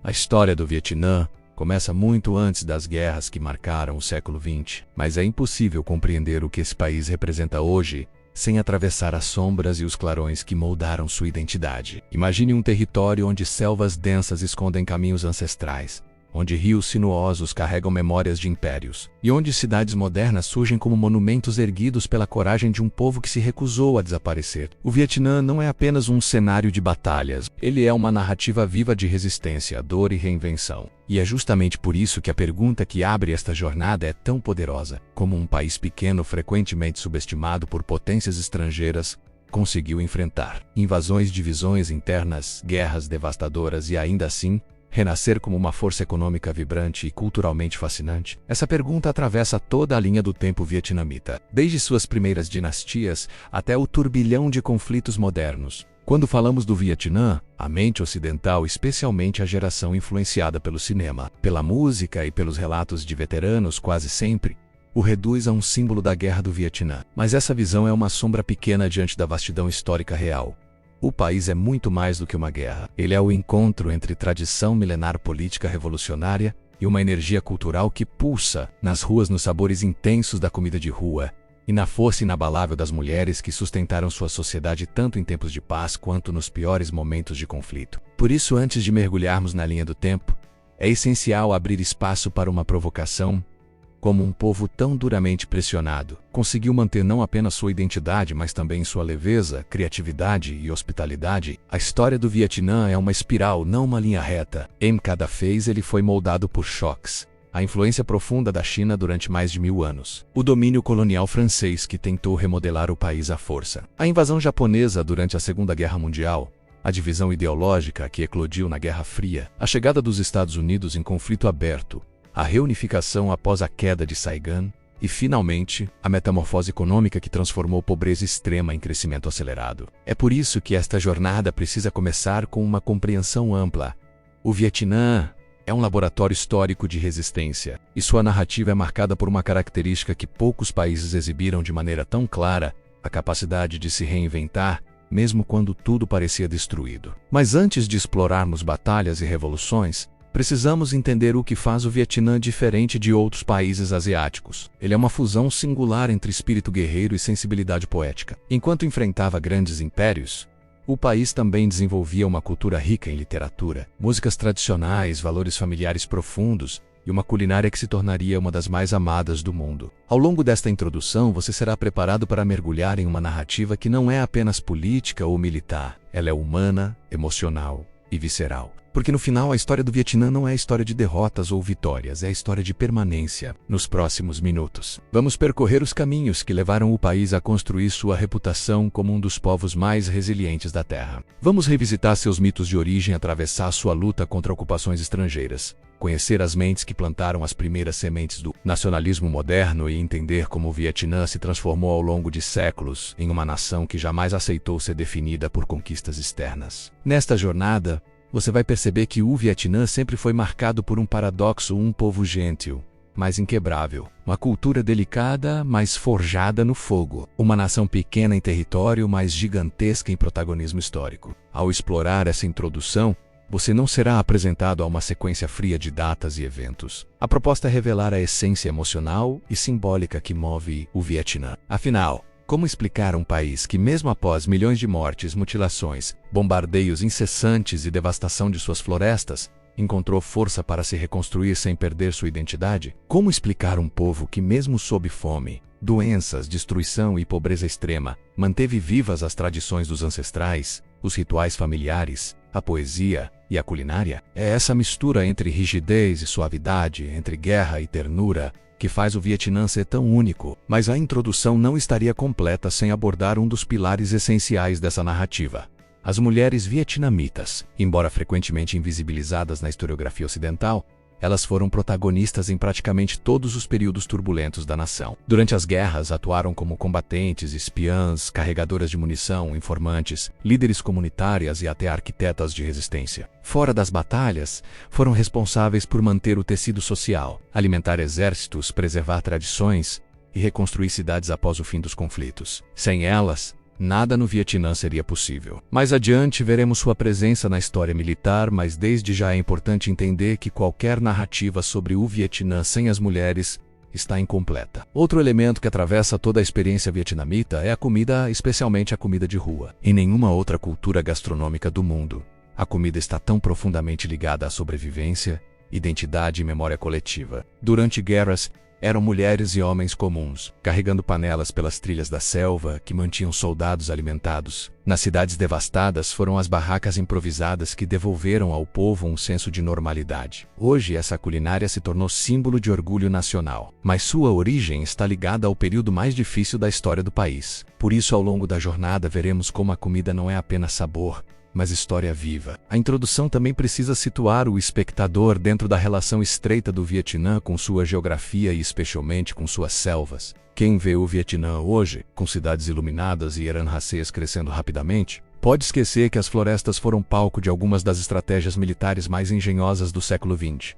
A história do Vietnã começa muito antes das guerras que marcaram o século XX, mas é impossível compreender o que esse país representa hoje sem atravessar as sombras e os clarões que moldaram sua identidade. Imagine um território onde selvas densas escondem caminhos ancestrais, onde rios sinuosos carregam memórias de impérios, e onde cidades modernas surgem como monumentos erguidos pela coragem de um povo que se recusou a desaparecer. O Vietnã não é apenas um cenário de batalhas, ele é uma narrativa viva de resistência, dor e reinvenção. E é justamente por isso que a pergunta que abre esta jornada é tão poderosa. Como um país pequeno, frequentemente subestimado por potências estrangeiras, conseguiu enfrentar invasões, divisões internas, guerras devastadoras e ainda assim renascer como uma força econômica vibrante e culturalmente fascinante? Essa pergunta atravessa toda a linha do tempo vietnamita, desde suas primeiras dinastias até o turbilhão de conflitos modernos. Quando falamos do Vietnã, a mente ocidental, especialmente a geração influenciada pelo cinema, pela música e pelos relatos de veteranos, quase sempre o reduz a um símbolo da Guerra do Vietnã. Mas essa visão é uma sombra pequena diante da vastidão histórica real. O país é muito mais do que uma guerra. Ele é o encontro entre tradição milenar política revolucionária e uma energia cultural que pulsa nas ruas, nos sabores intensos da comida de rua e na força inabalável das mulheres que sustentaram sua sociedade tanto em tempos de paz quanto nos piores momentos de conflito. Por isso, antes de mergulharmos na linha do tempo, é essencial abrir espaço para uma provocação. Como um povo tão duramente pressionado conseguiu manter não apenas sua identidade, mas também sua leveza, criatividade e hospitalidade? A história do Vietnã é uma espiral, não uma linha reta. Em cada fase ele foi moldado por choques. A influência profunda da China durante mais de 1000 anos. O domínio colonial francês que tentou remodelar o país à força. A invasão japonesa durante a Segunda Guerra Mundial. A divisão ideológica que eclodiu na Guerra Fria. A chegada dos Estados Unidos em conflito aberto. A reunificação após a queda de Saigon e, finalmente, a metamorfose econômica que transformou pobreza extrema em crescimento acelerado. É por isso que esta jornada precisa começar com uma compreensão ampla. O Vietnã é um laboratório histórico de resistência, e sua narrativa é marcada por uma característica que poucos países exibiram de maneira tão clara: a capacidade de se reinventar, mesmo quando tudo parecia destruído. Mas antes de explorarmos batalhas e revoluções, precisamos entender o que faz o Vietnã diferente de outros países asiáticos. Ele é uma fusão singular entre espírito guerreiro e sensibilidade poética. Enquanto enfrentava grandes impérios, o país também desenvolvia uma cultura rica em literatura, músicas tradicionais, valores familiares profundos e uma culinária que se tornaria uma das mais amadas do mundo. Ao longo desta introdução, você será preparado para mergulhar em uma narrativa que não é apenas política ou militar. Ela é humana, emocional e visceral. Porque no final a história do Vietnã não é a história de derrotas ou vitórias, é a história de permanência. Nos próximos minutos, vamos percorrer os caminhos que levaram o país a construir sua reputação como um dos povos mais resilientes da Terra. Vamos revisitar seus mitos de origem, atravessar sua luta contra ocupações estrangeiras, conhecer as mentes que plantaram as primeiras sementes do nacionalismo moderno e entender como o Vietnã se transformou ao longo de séculos em uma nação que jamais aceitou ser definida por conquistas externas. Nesta jornada, você vai perceber que o Vietnã sempre foi marcado por um paradoxo: um povo gentil, mas inquebrável. Uma cultura delicada, mas forjada no fogo. Uma nação pequena em território, mas gigantesca em protagonismo histórico. Ao explorar essa introdução, você não será apresentado a uma sequência fria de datas e eventos. A proposta é revelar a essência emocional e simbólica que move o Vietnã. Afinal, como explicar um país que, mesmo após milhões de mortes, mutilações, bombardeios incessantes e devastação de suas florestas, encontrou força para se reconstruir sem perder sua identidade? Como explicar um povo que, mesmo sob fome, doenças, destruição e pobreza extrema, manteve vivas as tradições dos ancestrais, os rituais familiares, a poesia e a culinária? É essa mistura entre rigidez e suavidade, entre guerra e ternura, que faz o Vietnã ser tão único. Mas a introdução não estaria completa sem abordar um dos pilares essenciais dessa narrativa: as mulheres vietnamitas. Embora frequentemente invisibilizadas na historiografia ocidental, elas foram protagonistas em praticamente todos os períodos turbulentos da nação. Durante as guerras, atuaram como combatentes, espiãs, carregadoras de munição, informantes, líderes comunitárias e até arquitetas de resistência. Fora das batalhas, foram responsáveis por manter o tecido social, alimentar exércitos, preservar tradições e reconstruir cidades após o fim dos conflitos. Sem elas, nada no Vietnã seria possível. Mais adiante veremos sua presença na história militar, mas desde já é importante entender que qualquer narrativa sobre o Vietnã sem as mulheres está incompleta. Outro elemento que atravessa toda a experiência vietnamita é a comida, especialmente a comida de rua. Em nenhuma outra cultura gastronômica do mundo, a comida está tão profundamente ligada à sobrevivência, identidade e memória coletiva. Durante guerras, eram mulheres e homens comuns, carregando panelas pelas trilhas da selva que mantinham soldados alimentados. Nas cidades devastadas, foram as barracas improvisadas que devolveram ao povo um senso de normalidade. Hoje, essa culinária se tornou símbolo de orgulho nacional, mas sua origem está ligada ao período mais difícil da história do país. Por isso, ao longo da jornada, veremos como a comida não é apenas sabor, mas história viva. A introdução também precisa situar o espectador dentro da relação estreita do Vietnã com sua geografia e especialmente com suas selvas. Quem vê o Vietnã hoje, com cidades iluminadas e Eran-Hacês crescendo rapidamente, pode esquecer que as florestas foram palco de algumas das estratégias militares mais engenhosas do século XX.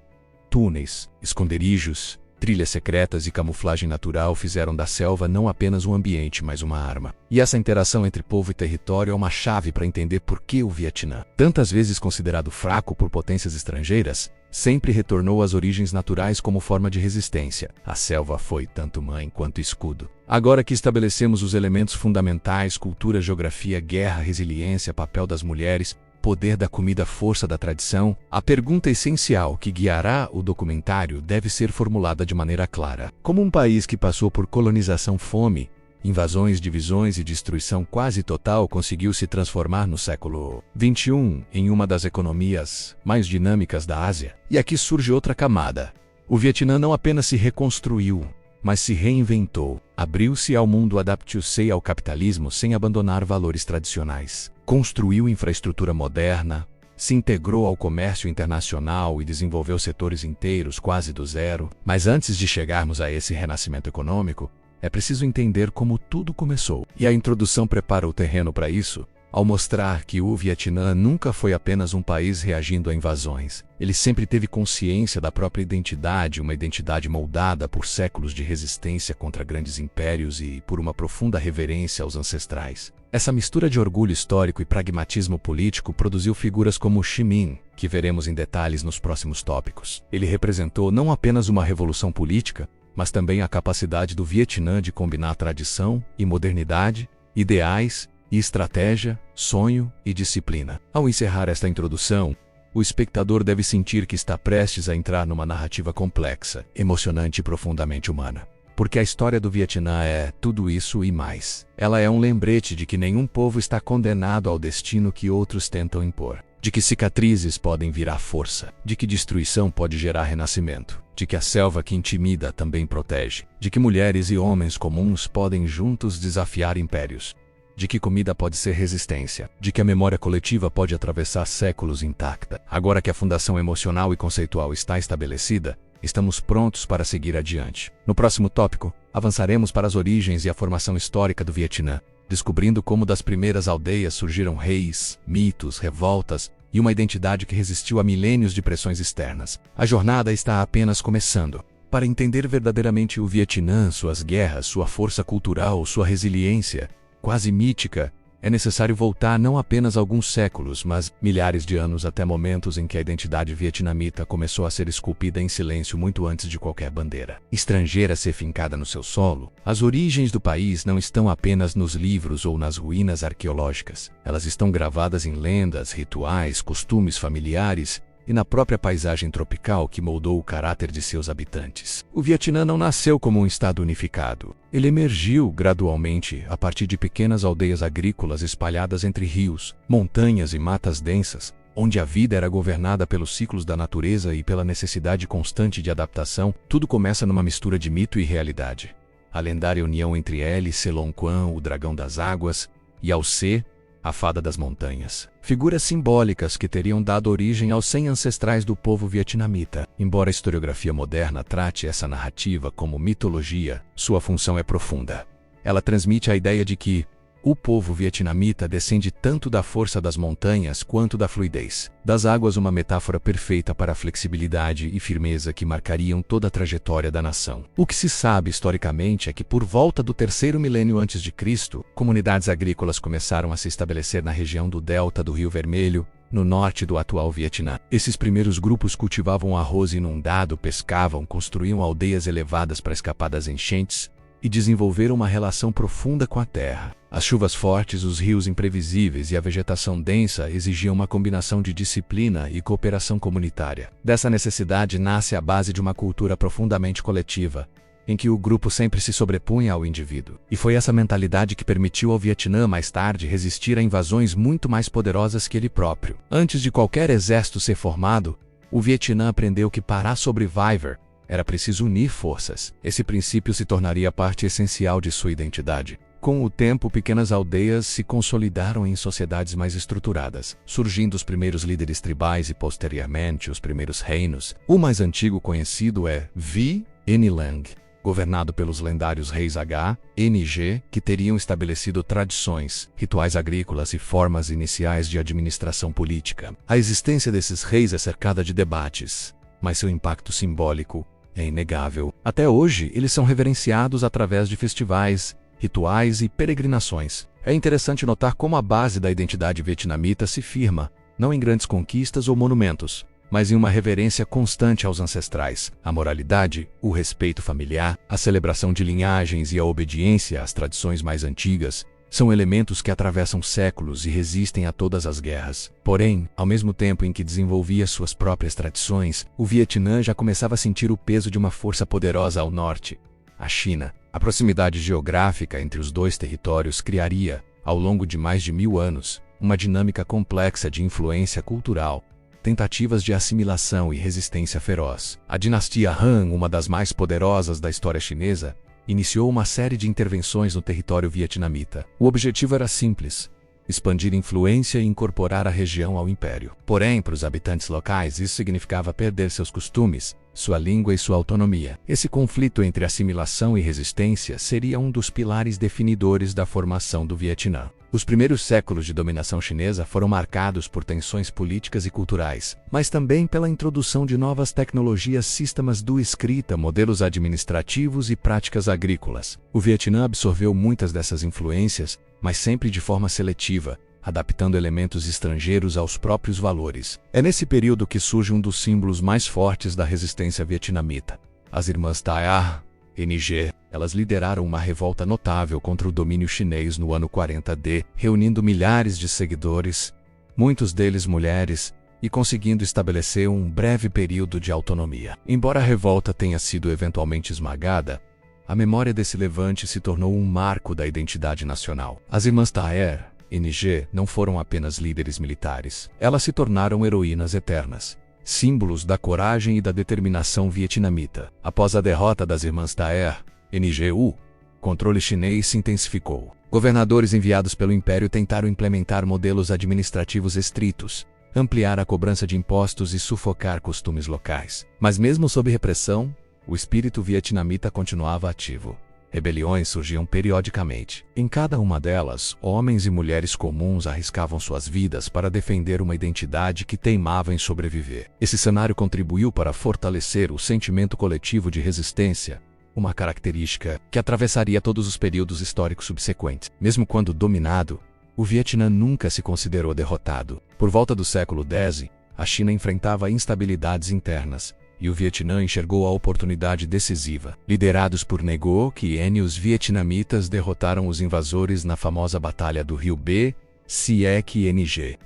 Túneis, esconderijos, trilhas secretas e camuflagem natural fizeram da selva não apenas um ambiente, mas uma arma. E essa interação entre povo e território é uma chave para entender por que o Vietnã, tantas vezes considerado fraco por potências estrangeiras, sempre retornou às origens naturais como forma de resistência. A selva foi tanto mãe quanto escudo. Agora que estabelecemos os elementos fundamentais, cultura, geografia, guerra, resiliência, papel das mulheres, poder da comida, força da tradição, a pergunta essencial que guiará o documentário deve ser formulada de maneira clara. Como um país que passou por colonização, fome, invasões, divisões e destruição quase total conseguiu se transformar no século XXI em uma das economias mais dinâmicas da Ásia? E aqui surge outra camada. O Vietnã não apenas se reconstruiu, mas se reinventou. Abriu-se ao mundo, adaptou-se ao capitalismo sem abandonar valores tradicionais. Construiu infraestrutura moderna, se integrou ao comércio internacional e desenvolveu setores inteiros quase do zero. Mas antes de chegarmos a esse renascimento econômico, é preciso entender como tudo começou. E a introdução prepara o terreno para isso, ao mostrar que o Vietnã nunca foi apenas um país reagindo a invasões. Ele sempre teve consciência da própria identidade, uma identidade moldada por séculos de resistência contra grandes impérios e por uma profunda reverência aos ancestrais. Essa mistura de orgulho histórico e pragmatismo político produziu figuras como Ho Chi Minh, que veremos em detalhes nos próximos tópicos. Ele representou não apenas uma revolução política, mas também a capacidade do Vietnã de combinar tradição e modernidade, ideais e estratégia, sonho e disciplina. Ao encerrar esta introdução, o espectador deve sentir que está prestes a entrar numa narrativa complexa, emocionante e profundamente humana. Porque a história do Vietnã é tudo isso e mais. Ela é um lembrete de que nenhum povo está condenado ao destino que outros tentam impor. De que cicatrizes podem virar força. De que destruição pode gerar renascimento. De que a selva que intimida também protege. De que mulheres e homens comuns podem juntos desafiar impérios. De que comida pode ser resistência. De que a memória coletiva pode atravessar séculos intacta. Agora que a fundação emocional e conceitual está estabelecida, estamos prontos para seguir adiante. No próximo tópico, avançaremos para as origens e a formação histórica do Vietnã, descobrindo como das primeiras aldeias surgiram reis, mitos, revoltas e uma identidade que resistiu a milênios de pressões externas. A jornada está apenas começando. Para entender verdadeiramente o Vietnã, suas guerras, sua força cultural, sua resiliência, quase mítica, é necessário voltar não apenas alguns séculos, mas milhares de anos até momentos em que a identidade vietnamita começou a ser esculpida em silêncio muito antes de qualquer bandeira estrangeira ser fincada no seu solo. As origens do país não estão apenas nos livros ou nas ruínas arqueológicas. Elas estão gravadas em lendas, rituais, costumes familiares e na própria paisagem tropical que moldou o caráter de seus habitantes. O Vietnã não nasceu como um estado unificado. Ele emergiu gradualmente a partir de pequenas aldeias agrícolas espalhadas entre rios, montanhas e matas densas, onde a vida era governada pelos ciclos da natureza e pela necessidade constante de adaptação. Tudo começa numa mistura de mito e realidade. A lendária união entre El e Selon Quan, o dragão das águas, e Ao Se, a fada das montanhas. Figuras simbólicas que teriam dado origem aos 100 ancestrais do povo vietnamita. Embora a historiografia moderna trate essa narrativa como mitologia, sua função é profunda. Ela transmite a ideia de que, O povo vietnamita descende tanto da força das montanhas quanto da fluidez das águas, uma metáfora perfeita para a flexibilidade e firmeza que marcariam toda a trajetória da nação. O que se sabe historicamente é que por volta do terceiro milênio antes de Cristo, comunidades agrícolas começaram a se estabelecer na região do delta do Rio Vermelho, no norte do atual Vietnã. Esses primeiros grupos cultivavam arroz inundado, pescavam, construíam aldeias elevadas para escapar das enchentes e desenvolveram uma relação profunda com a terra. As chuvas fortes, os rios imprevisíveis e a vegetação densa exigiam uma combinação de disciplina e cooperação comunitária. Dessa necessidade nasce a base de uma cultura profundamente coletiva, em que o grupo sempre se sobrepunha ao indivíduo. E foi essa mentalidade que permitiu ao Vietnã mais tarde resistir a invasões muito mais poderosas que ele próprio. Antes de qualquer exército ser formado, o Vietnã aprendeu que para sobreviver era preciso unir forças. Esse princípio se tornaria parte essencial de sua identidade. Com o tempo, pequenas aldeias se consolidaram em sociedades mais estruturadas, surgindo os primeiros líderes tribais e posteriormente os primeiros reinos. O mais antigo conhecido é Vie-N Lang, governado pelos lendários reis H.N.G., que teriam estabelecido tradições, rituais agrícolas e formas iniciais de administração política. A existência desses reis é cercada de debates, mas seu impacto simbólico é inegável. Até hoje, eles são reverenciados através de festivais, rituais e peregrinações. É interessante notar como a base da identidade vietnamita se firma, não em grandes conquistas ou monumentos, mas em uma reverência constante aos ancestrais. A moralidade, o respeito familiar, a celebração de linhagens e a obediência às tradições mais antigas são elementos que atravessam séculos e resistem a todas as guerras. Porém, ao mesmo tempo em que desenvolvia suas próprias tradições, o Vietnã já começava a sentir o peso de uma força poderosa ao norte, a China. A proximidade geográfica entre os dois territórios criaria, ao longo de mais de 1000 anos, uma dinâmica complexa de influência cultural, tentativas de assimilação e resistência feroz. A dinastia Han, uma das mais poderosas da história chinesa, iniciou uma série de intervenções no território vietnamita. O objetivo era simples: expandir influência e incorporar a região ao império. Porém, para os habitantes locais, isso significava perder seus costumes, sua língua e sua autonomia. Esse conflito entre assimilação e resistência seria um dos pilares definidores da formação do Vietnã. Os primeiros séculos de dominação chinesa foram marcados por tensões políticas e culturais, mas também pela introdução de novas tecnologias, sistemas de escrita, modelos administrativos e práticas agrícolas. O Vietnã absorveu muitas dessas influências, mas sempre de forma seletiva, adaptando elementos estrangeiros aos próprios valores. É nesse período que surge um dos símbolos mais fortes da resistência vietnamita: as Irmãs T.A.N.G. Elas lideraram uma revolta notável contra o domínio chinês no ano 40 D, reunindo milhares de seguidores, muitos deles mulheres, e conseguindo estabelecer um breve período de autonomia. Embora a revolta tenha sido eventualmente esmagada, a memória desse levante se tornou um marco da identidade nacional. As Irmãs T.A.N.G. não foram apenas líderes militares. Elas se tornaram heroínas eternas, símbolos da coragem e da determinação vietnamita. Após a derrota das Irmãs T.A.N.G., o controle chinês se intensificou. Governadores enviados pelo império tentaram implementar modelos administrativos estritos, ampliar a cobrança de impostos e sufocar costumes locais. Mas mesmo sob repressão, o espírito vietnamita continuava ativo. Rebeliões surgiam periodicamente. Em cada uma delas, homens e mulheres comuns arriscavam suas vidas para defender uma identidade que teimava em sobreviver. Esse cenário contribuiu para fortalecer o sentimento coletivo de resistência, uma característica que atravessaria todos os períodos históricos subsequentes. Mesmo quando dominado, o Vietnã nunca se considerou derrotado. Por volta do século X, a China enfrentava instabilidades internas, e o Vietnã enxergou a oportunidade decisiva. Liderados por Ngo Quyen, os vietnamitas derrotaram os invasores na famosa Batalha do Rio Bc-Ng.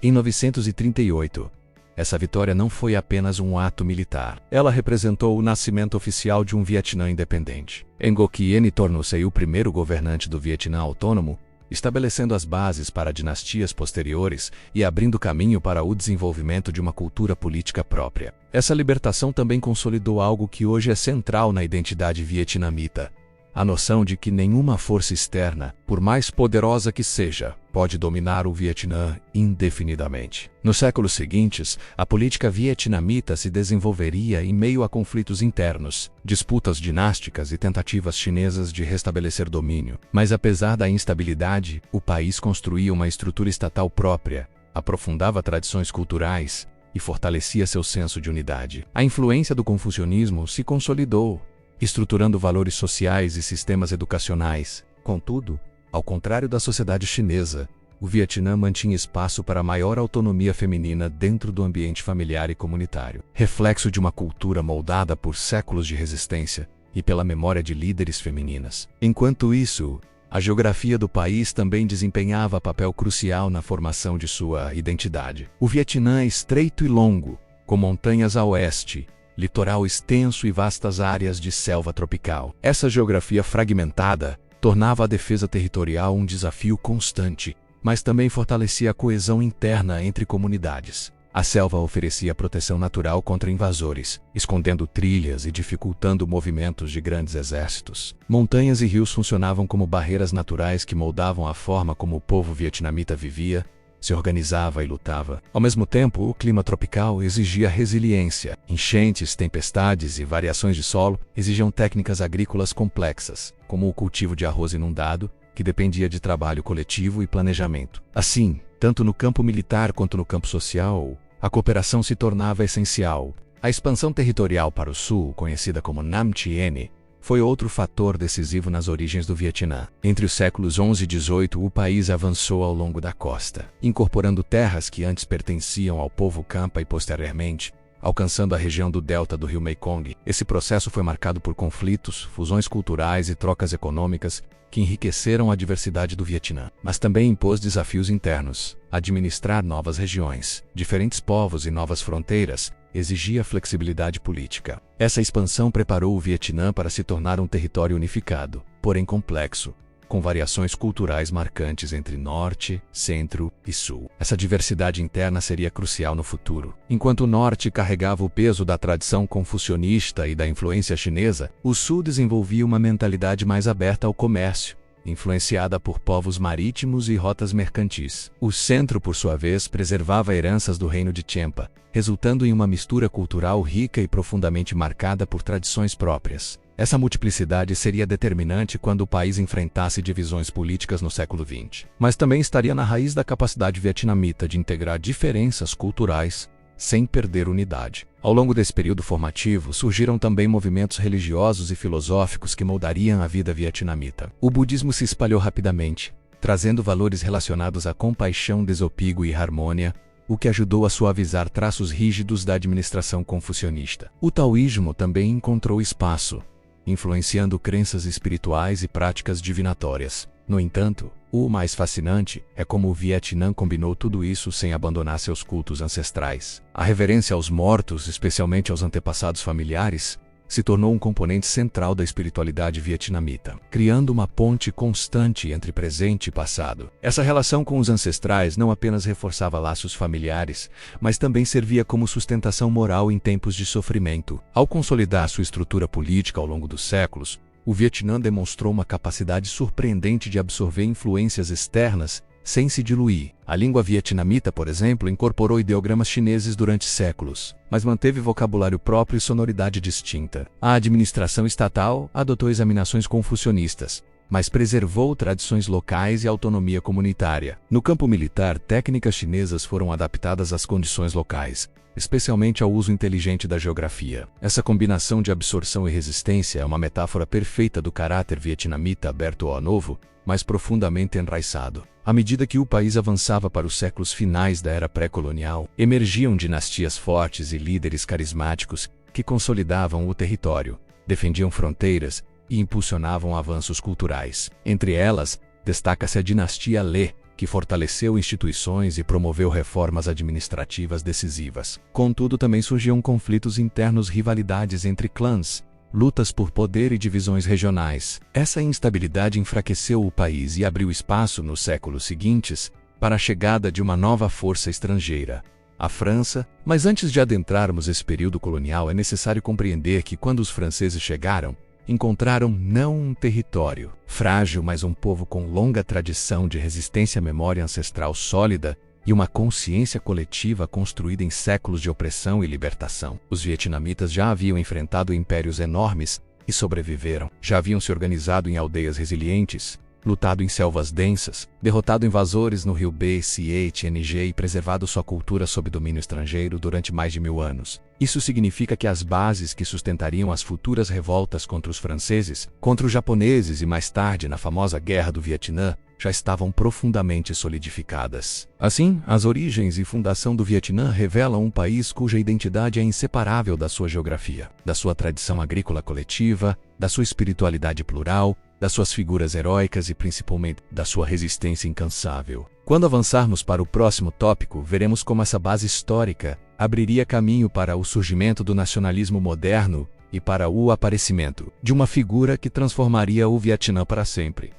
Em 938, essa vitória não foi apenas um ato militar. Ela representou o nascimento oficial de um Vietnã independente. Ngo Quyen tornou-se o primeiro governante do Vietnã autônomo, estabelecendo as bases para dinastias posteriores e abrindo caminho para o desenvolvimento de uma cultura política própria. Essa libertação também consolidou algo que hoje é central na identidade vietnamita: a noção de que nenhuma força externa, por mais poderosa que seja, pode dominar o Vietnã indefinidamente. Nos séculos seguintes, a política vietnamita se desenvolveria em meio a conflitos internos, disputas dinásticas e tentativas chinesas de restabelecer domínio. Mas apesar da instabilidade, o país construía uma estrutura estatal própria, aprofundava tradições culturais e fortalecia seu senso de unidade. A influência do confucionismo se consolidou, estruturando valores sociais e sistemas educacionais. Contudo, ao contrário da sociedade chinesa, o Vietnã mantinha espaço para maior autonomia feminina dentro do ambiente familiar e comunitário, reflexo de uma cultura moldada por séculos de resistência e pela memória de líderes femininas. Enquanto isso, a geografia do país também desempenhava papel crucial na formação de sua identidade. O Vietnã é estreito e longo, com montanhas a oeste, litoral extenso e vastas áreas de selva tropical. Essa geografia fragmentada tornava a defesa territorial um desafio constante, mas também fortalecia a coesão interna entre comunidades. A selva oferecia proteção natural contra invasores, escondendo trilhas e dificultando movimentos de grandes exércitos. Montanhas e rios funcionavam como barreiras naturais que moldavam a forma como o povo vietnamita vivia, se organizava e lutava. Ao mesmo tempo, o clima tropical exigia resiliência. Enchentes, tempestades e variações de solo exigiam técnicas agrícolas complexas, como o cultivo de arroz inundado, que dependia de trabalho coletivo e planejamento. Assim, tanto no campo militar quanto no campo social, a cooperação se tornava essencial. A expansão territorial para o sul, conhecida como Nam Tien, foi outro fator decisivo nas origens do Vietnã. Entre os séculos XI e XVIII, o país avançou ao longo da costa, incorporando terras que antes pertenciam ao povo Campa e posteriormente, alcançando a região do delta do rio Mekong. Esse processo foi marcado por conflitos, fusões culturais e trocas econômicas que enriqueceram a diversidade do Vietnã, mas também impôs desafios internos. Administrar novas regiões, diferentes povos e novas fronteiras exigia flexibilidade política. Essa expansão preparou o Vietnã para se tornar um território unificado, porém complexo, com variações culturais marcantes entre norte, centro e sul. Essa diversidade interna seria crucial no futuro. Enquanto o norte carregava o peso da tradição confucionista e da influência chinesa, o sul desenvolvia uma mentalidade mais aberta ao comércio, influenciada por povos marítimos e rotas mercantis. O centro, por sua vez, preservava heranças do reino de Champa, resultando em uma mistura cultural rica e profundamente marcada por tradições próprias. Essa multiplicidade seria determinante quando o país enfrentasse divisões políticas no século XX, mas também estaria na raiz da capacidade vietnamita de integrar diferenças culturais sem perder unidade. Ao longo desse período formativo, surgiram também movimentos religiosos e filosóficos que moldariam a vida vietnamita. O budismo se espalhou rapidamente, trazendo valores relacionados à compaixão, desapego e harmonia, o que ajudou a suavizar traços rígidos da administração confucionista. O taoísmo também encontrou espaço, influenciando crenças espirituais e práticas divinatórias. No entanto, o mais fascinante é como o Vietnã combinou tudo isso sem abandonar seus cultos ancestrais. A reverência aos mortos, especialmente aos antepassados familiares, se tornou um componente central da espiritualidade vietnamita, criando uma ponte constante entre presente e passado. Essa relação com os ancestrais não apenas reforçava laços familiares, mas também servia como sustentação moral em tempos de sofrimento. Ao consolidar sua estrutura política ao longo dos séculos, o Vietnã demonstrou uma capacidade surpreendente de absorver influências externas sem se diluir. A língua vietnamita, por exemplo, incorporou ideogramas chineses durante séculos, mas manteve vocabulário próprio e sonoridade distinta. A administração estatal adotou examinações confucionistas, mas preservou tradições locais e autonomia comunitária. No campo militar, técnicas chinesas foram adaptadas às condições locais, especialmente ao uso inteligente da geografia. Essa combinação de absorção e resistência é uma metáfora perfeita do caráter vietnamita aberto ao novo, mas profundamente enraizado. À medida que o país avançava para os séculos finais da era pré-colonial, emergiam dinastias fortes e líderes carismáticos que consolidavam o território, defendiam fronteiras e impulsionavam avanços culturais. Entre elas, destaca-se a dinastia Lê, que fortaleceu instituições e promoveu reformas administrativas decisivas. Contudo, também surgiam conflitos internos, rivalidades entre clãs, lutas por poder e divisões regionais. Essa instabilidade enfraqueceu o país e abriu espaço nos séculos seguintes para a chegada de uma nova força estrangeira, a França. Mas antes de adentrarmos esse período colonial, é necessário compreender que quando os franceses chegaram, encontraram não um território frágil, mas um povo com longa tradição de resistência à memória ancestral sólida e uma consciência coletiva construída em séculos de opressão e libertação. Os vietnamitas já haviam enfrentado impérios enormes e sobreviveram. Já haviam se organizado em aldeias resilientes, lutado em selvas densas, derrotado invasores no rio BCHNG e preservado sua cultura sob domínio estrangeiro durante mais de 1000 anos. Isso significa que as bases que sustentariam as futuras revoltas contra os franceses, contra os japoneses e mais tarde na famosa Guerra do Vietnã, já estavam profundamente solidificadas. Assim, as origens e fundação do Vietnã revelam um país cuja identidade é inseparável da sua geografia, da sua tradição agrícola coletiva, da sua espiritualidade plural, das suas figuras heróicas e principalmente da sua resistência incansável. Quando avançarmos para o próximo tópico, veremos como essa base histórica abriria caminho para o surgimento do nacionalismo moderno e para o aparecimento de uma figura que transformaria o Vietnã para sempre: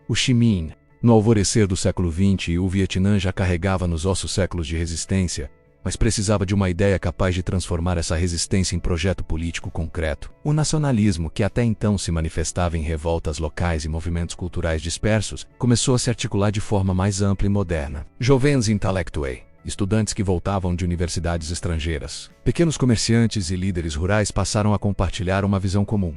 Ho Chi Minh. No alvorecer do século XX, o Vietnã já carregava nos ossos séculos de resistência, mas precisava de uma ideia capaz de transformar essa resistência em projeto político concreto. O nacionalismo, que até então se manifestava em revoltas locais e movimentos culturais dispersos, começou a se articular de forma mais ampla e moderna. Jovens intellectuais, estudantes que voltavam de universidades estrangeiras, pequenos comerciantes e líderes rurais passaram a compartilhar uma visão comum: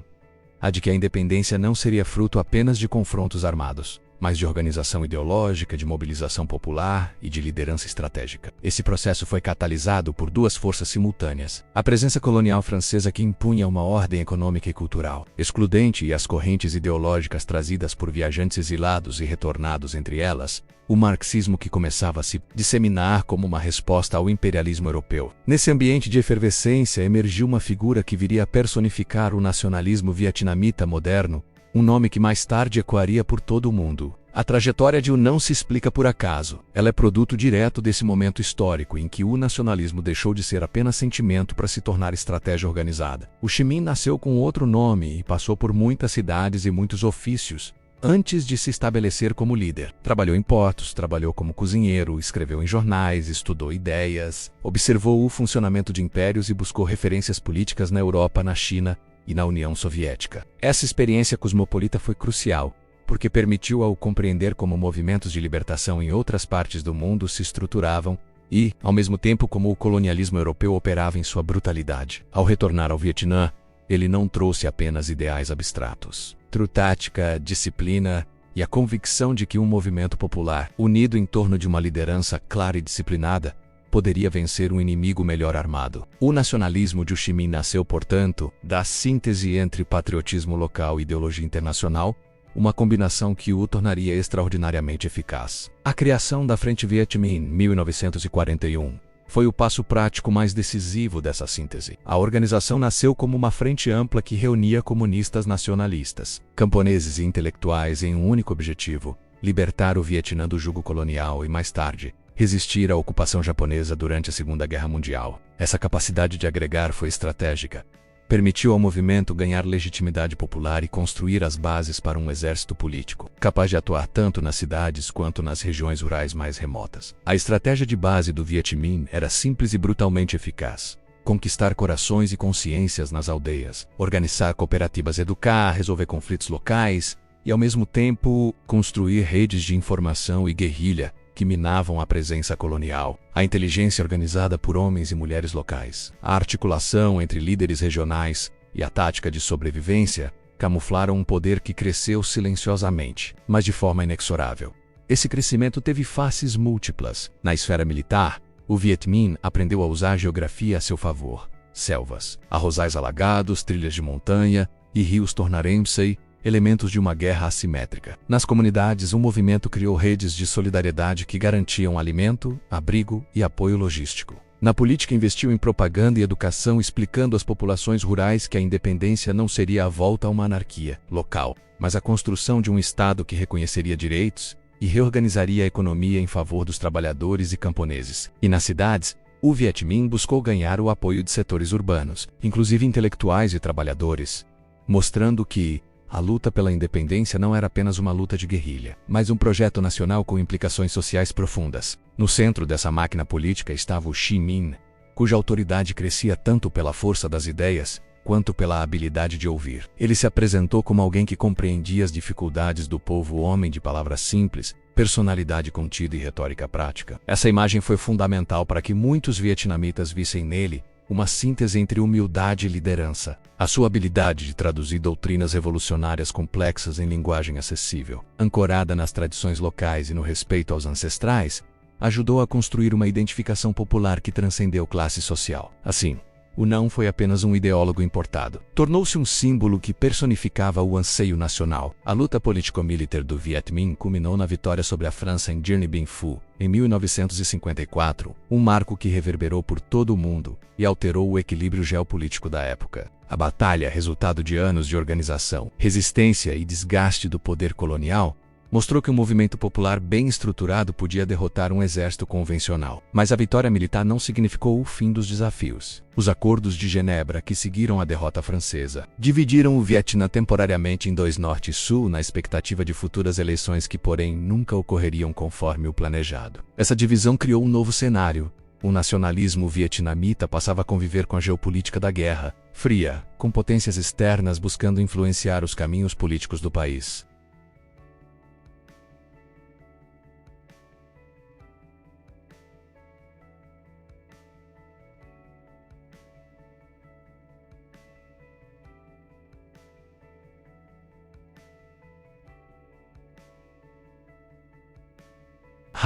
a de que a independência não seria fruto apenas de confrontos armados, mas de organização ideológica, de mobilização popular e de liderança estratégica. Esse processo foi catalisado por duas forças simultâneas: a presença colonial francesa, que impunha uma ordem econômica e cultural excludente, e as correntes ideológicas trazidas por viajantes exilados e retornados, entre elas o marxismo, que começava a se disseminar como uma resposta ao imperialismo europeu. Nesse ambiente de efervescência emergiu uma figura que viria a personificar o nacionalismo vietnamita moderno, um nome que mais tarde ecoaria por todo o mundo. A trajetória de Ho não se explica por acaso. Ela é produto direto desse momento histórico em que o nacionalismo deixou de ser apenas sentimento para se tornar estratégia organizada. Ho Chi Minh nasceu com outro nome e passou por muitas cidades e muitos ofícios antes de se estabelecer como líder. Trabalhou em portos, trabalhou como cozinheiro, escreveu em jornais, estudou ideias, observou o funcionamento de impérios e buscou referências políticas na Europa, na China e na União Soviética. Essa experiência cosmopolita foi crucial, porque permitiu-ao compreender como movimentos de libertação em outras partes do mundo se estruturavam e, ao mesmo tempo, como o colonialismo europeu operava em sua brutalidade. Ao retornar ao Vietnã, ele não trouxe apenas ideais abstratos. Trouxe tática, disciplina e a convicção de que um movimento popular, unido em torno de uma liderança clara e disciplinada, poderia vencer um inimigo melhor armado. O nacionalismo de Ho Chi Minh nasceu, portanto, da síntese entre patriotismo local e ideologia internacional, uma combinação que o tornaria extraordinariamente eficaz. A criação da Frente Viet Minh, em 1941, foi o passo prático mais decisivo dessa síntese. A organização nasceu como uma frente ampla que reunia comunistas nacionalistas, camponeses e intelectuais em um único objetivo: libertar o Vietnã do jugo colonial e, mais tarde, resistir à ocupação japonesa durante a Segunda Guerra Mundial. Essa capacidade de agregar foi estratégica. Permitiu ao movimento ganhar legitimidade popular e construir as bases para um exército político, capaz de atuar tanto nas cidades quanto nas regiões rurais mais remotas. A estratégia de base do Viet Minh era simples e brutalmente eficaz: conquistar corações e consciências nas aldeias, organizar cooperativas, educar, resolver conflitos locais e, ao mesmo tempo, construir redes de informação e guerrilha que minavam a presença colonial. A inteligência organizada por homens e mulheres locais, a articulação entre líderes regionais e a tática de sobrevivência camuflaram um poder que cresceu silenciosamente, mas de forma inexorável. Esse crescimento teve faces múltiplas. Na esfera militar, o Viet Minh aprendeu a usar a geografia a seu favor. Selvas, arrozais alagados, trilhas de montanha e rios tornaram-se elementos de uma guerra assimétrica. Nas comunidades, o movimento criou redes de solidariedade que garantiam alimento, abrigo e apoio logístico. Na política, investiu em propaganda e educação, explicando às populações rurais que a independência não seria a volta a uma anarquia local, mas a construção de um Estado que reconheceria direitos e reorganizaria a economia em favor dos trabalhadores e camponeses. E nas cidades, o Viet Minh buscou ganhar o apoio de setores urbanos, inclusive intelectuais e trabalhadores, mostrando que a luta pela independência não era apenas uma luta de guerrilha, mas um projeto nacional com implicações sociais profundas. No centro dessa máquina política estava Ho Chi Minh, cuja autoridade crescia tanto pela força das ideias quanto pela habilidade de ouvir. Ele se apresentou como alguém que compreendia as dificuldades do povo, homem de palavras simples, personalidade contida e retórica prática. Essa imagem foi fundamental para que muitos vietnamitas vissem nele uma síntese entre humildade e liderança. A sua habilidade de traduzir doutrinas revolucionárias complexas em linguagem acessível, ancorada nas tradições locais e no respeito aos ancestrais, ajudou a construir uma identificação popular que transcendeu classe social. Assim, o não foi apenas um ideólogo importado. Tornou-se um símbolo que personificava o anseio nacional. A luta político-militar do Viet Minh culminou na vitória sobre a França em Dien Bien Phu, em 1954, um marco que reverberou por todo o mundo e alterou o equilíbrio geopolítico da época. A batalha, resultado de anos de organização, resistência e desgaste do poder colonial, mostrou que um movimento popular bem estruturado podia derrotar um exército convencional. Mas a vitória militar não significou o fim dos desafios. Os acordos de Genebra, que seguiram a derrota francesa, dividiram o Vietnã temporariamente em dois norte e sul, na expectativa de futuras eleições que, porém, nunca ocorreriam conforme o planejado. Essa divisão criou um novo cenário. O nacionalismo vietnamita passava a conviver com a geopolítica da Guerra Fria, com potências externas buscando influenciar os caminhos políticos do país.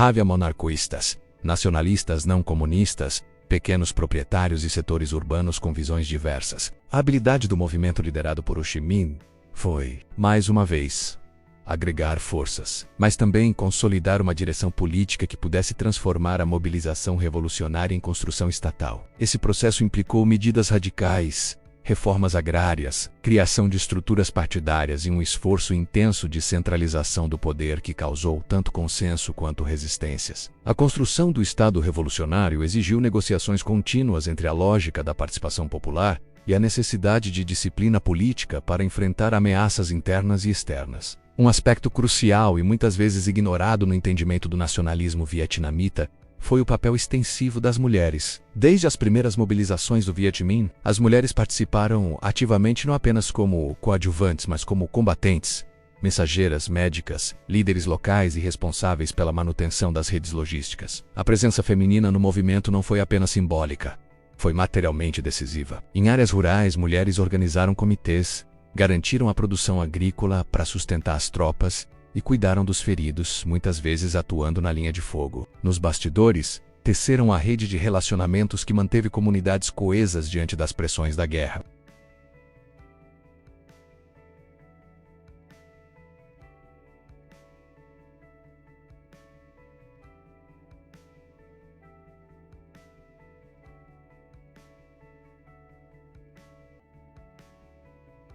Havia monarquistas, nacionalistas não comunistas, pequenos proprietários e setores urbanos com visões diversas. A habilidade do movimento liderado por Ho Chi Minh foi, mais uma vez, agregar forças, mas também consolidar uma direção política que pudesse transformar a mobilização revolucionária em construção estatal. Esse processo implicou medidas radicais, reformas agrárias, criação de estruturas partidárias e um esforço intenso de centralização do poder que causou tanto consenso quanto resistências. A construção do Estado revolucionário exigiu negociações contínuas entre a lógica da participação popular e a necessidade de disciplina política para enfrentar ameaças internas e externas. Um aspecto crucial e muitas vezes ignorado no entendimento do nacionalismo vietnamita foi o papel extensivo das mulheres. Desde as primeiras mobilizações do Viet Minh, as mulheres participaram ativamente não apenas como coadjuvantes, mas como combatentes, mensageiras, médicas, líderes locais e responsáveis pela manutenção das redes logísticas. A presença feminina no movimento não foi apenas simbólica, foi materialmente decisiva. Em áreas rurais, mulheres organizaram comitês, garantiram a produção agrícola para sustentar as tropas e cuidaram dos feridos, muitas vezes atuando na linha de fogo. Nos bastidores, teceram a rede de relacionamentos que manteve comunidades coesas diante das pressões da guerra.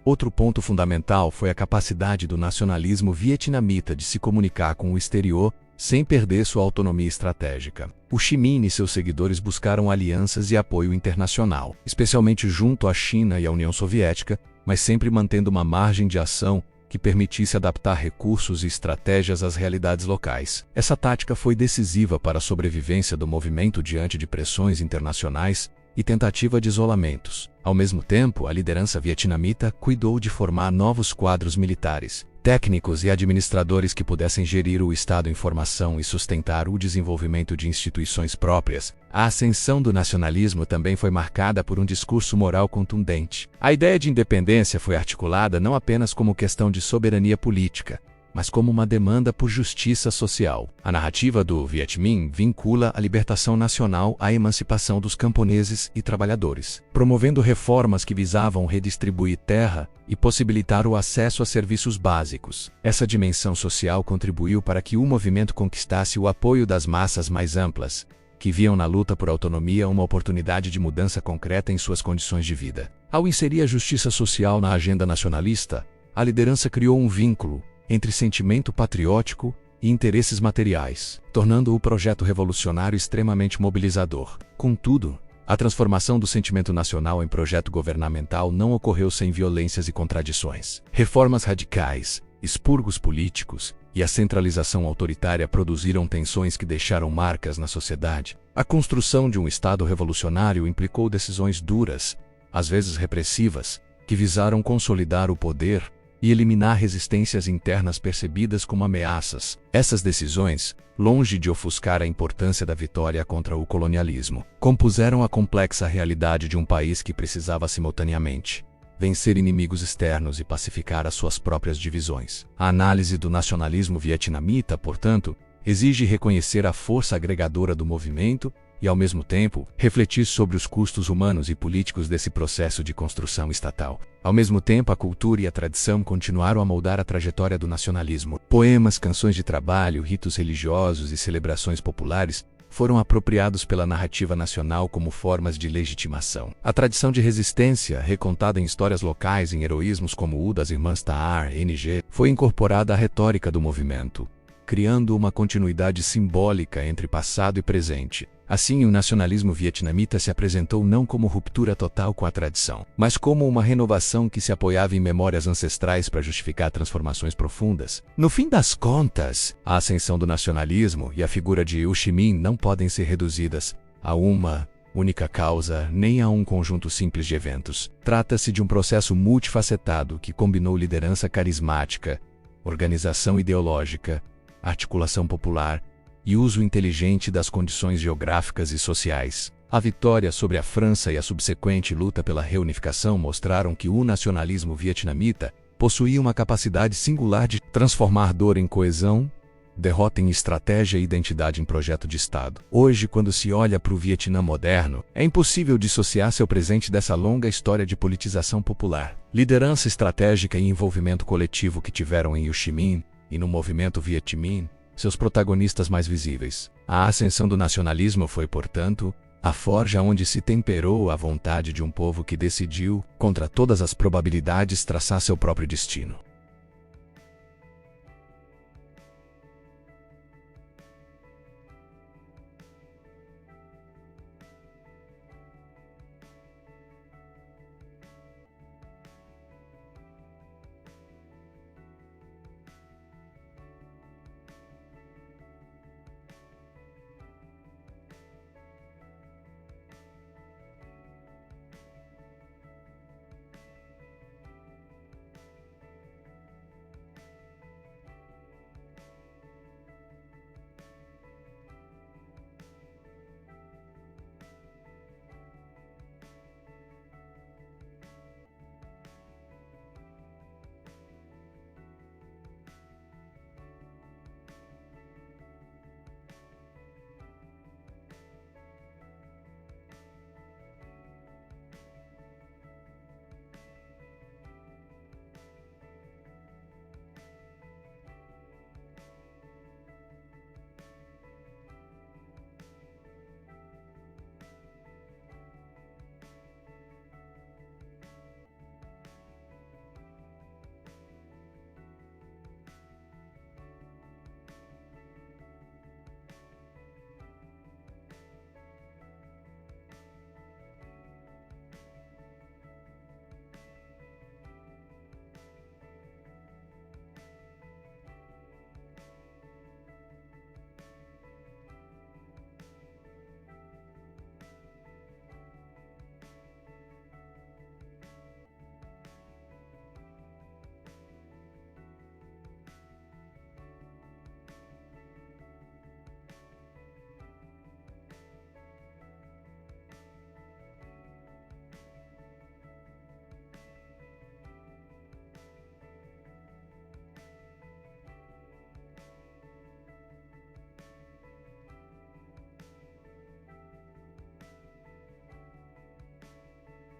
Outro ponto fundamental foi a capacidade do nacionalismo vietnamita de se comunicar com o exterior sem perder sua autonomia estratégica. Ho Chi Minh e seus seguidores buscaram alianças e apoio internacional, especialmente junto à China e à União Soviética, mas sempre mantendo uma margem de ação que permitisse adaptar recursos e estratégias às realidades locais. Essa tática foi decisiva para a sobrevivência do movimento diante de pressões internacionais e tentativa de isolamentos. Ao mesmo tempo, a liderança vietnamita cuidou de formar novos quadros militares, técnicos e administradores que pudessem gerir o Estado em formação e sustentar o desenvolvimento de instituições próprias. A ascensão do nacionalismo também foi marcada por um discurso moral contundente. A ideia de independência foi articulada não apenas como questão de soberania política, mas como uma demanda por justiça social. A narrativa do Viet Minh vincula a libertação nacional à emancipação dos camponeses e trabalhadores, promovendo reformas que visavam redistribuir terra e possibilitar o acesso a serviços básicos. Essa dimensão social contribuiu para que o movimento conquistasse o apoio das massas mais amplas, que viam na luta por autonomia uma oportunidade de mudança concreta em suas condições de vida. Ao inserir a justiça social na agenda nacionalista, a liderança criou um vínculo entre sentimento patriótico e interesses materiais, tornando o projeto revolucionário extremamente mobilizador. Contudo, a transformação do sentimento nacional em projeto governamental não ocorreu sem violências e contradições. Reformas radicais, expurgos políticos e a centralização autoritária produziram tensões que deixaram marcas na sociedade. A construção de um Estado revolucionário implicou decisões duras, às vezes repressivas, que visaram consolidar o poder e eliminar resistências internas percebidas como ameaças. Essas decisões, longe de ofuscar a importância da vitória contra o colonialismo, compuseram a complexa realidade de um país que precisava simultaneamente vencer inimigos externos e pacificar as suas próprias divisões. A análise do nacionalismo vietnamita, portanto, exige reconhecer a força agregadora do movimento e, ao mesmo tempo, refletir sobre os custos humanos e políticos desse processo de construção estatal. Ao mesmo tempo, a cultura e a tradição continuaram a moldar a trajetória do nacionalismo. Poemas, canções de trabalho, ritos religiosos e celebrações populares foram apropriados pela narrativa nacional como formas de legitimação. A tradição de resistência, recontada em histórias locais em heroísmos como o das Irmãs Tahar, NG, foi incorporada à retórica do movimento, criando uma continuidade simbólica entre passado e presente. Assim, o nacionalismo vietnamita se apresentou não como ruptura total com a tradição, mas como uma renovação que se apoiava em memórias ancestrais para justificar transformações profundas. No fim das contas, a ascensão do nacionalismo e a figura de Ho Chi Minh não podem ser reduzidas a uma única causa, nem a um conjunto simples de eventos. Trata-se de um processo multifacetado que combinou liderança carismática, organização ideológica, articulação popular e uso inteligente das condições geográficas e sociais. A vitória sobre a França e a subsequente luta pela reunificação mostraram que o nacionalismo vietnamita possuía uma capacidade singular de transformar dor em coesão, derrota em estratégia e identidade em projeto de Estado. Hoje, quando se olha para o Vietnã moderno, é impossível dissociar seu presente dessa longa história de politização popular, liderança estratégica e envolvimento coletivo que tiveram em Ho Chi Minh e no movimento Viet Minh seus protagonistas mais visíveis. A ascensão do nacionalismo foi, portanto, a forja onde se temperou a vontade de um povo que decidiu, contra todas as probabilidades, traçar seu próprio destino.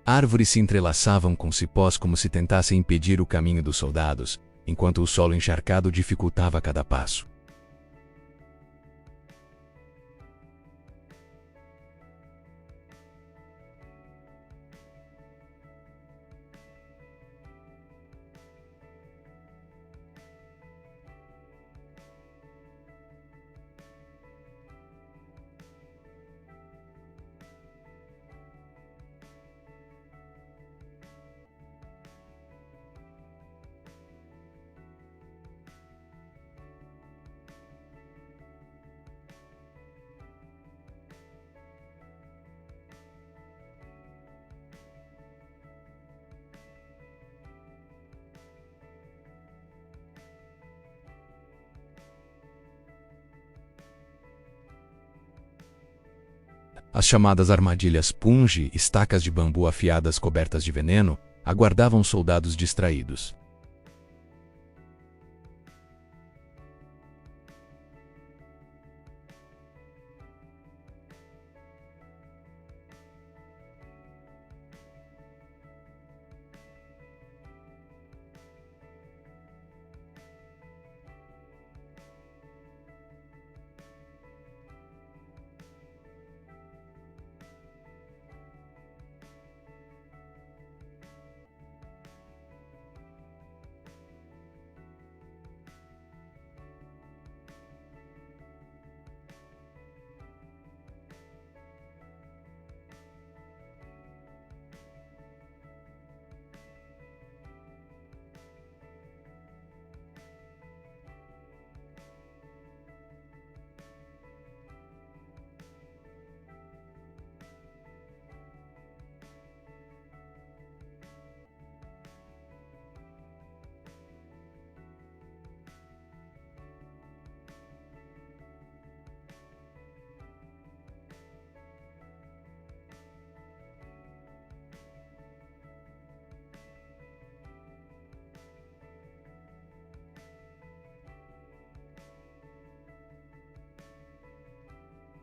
Árvores se entrelaçavam com cipós como se tentassem impedir o caminho dos soldados, enquanto o solo encharcado dificultava cada passo. As chamadas armadilhas punji, estacas de bambu afiadas cobertas de veneno, aguardavam soldados distraídos.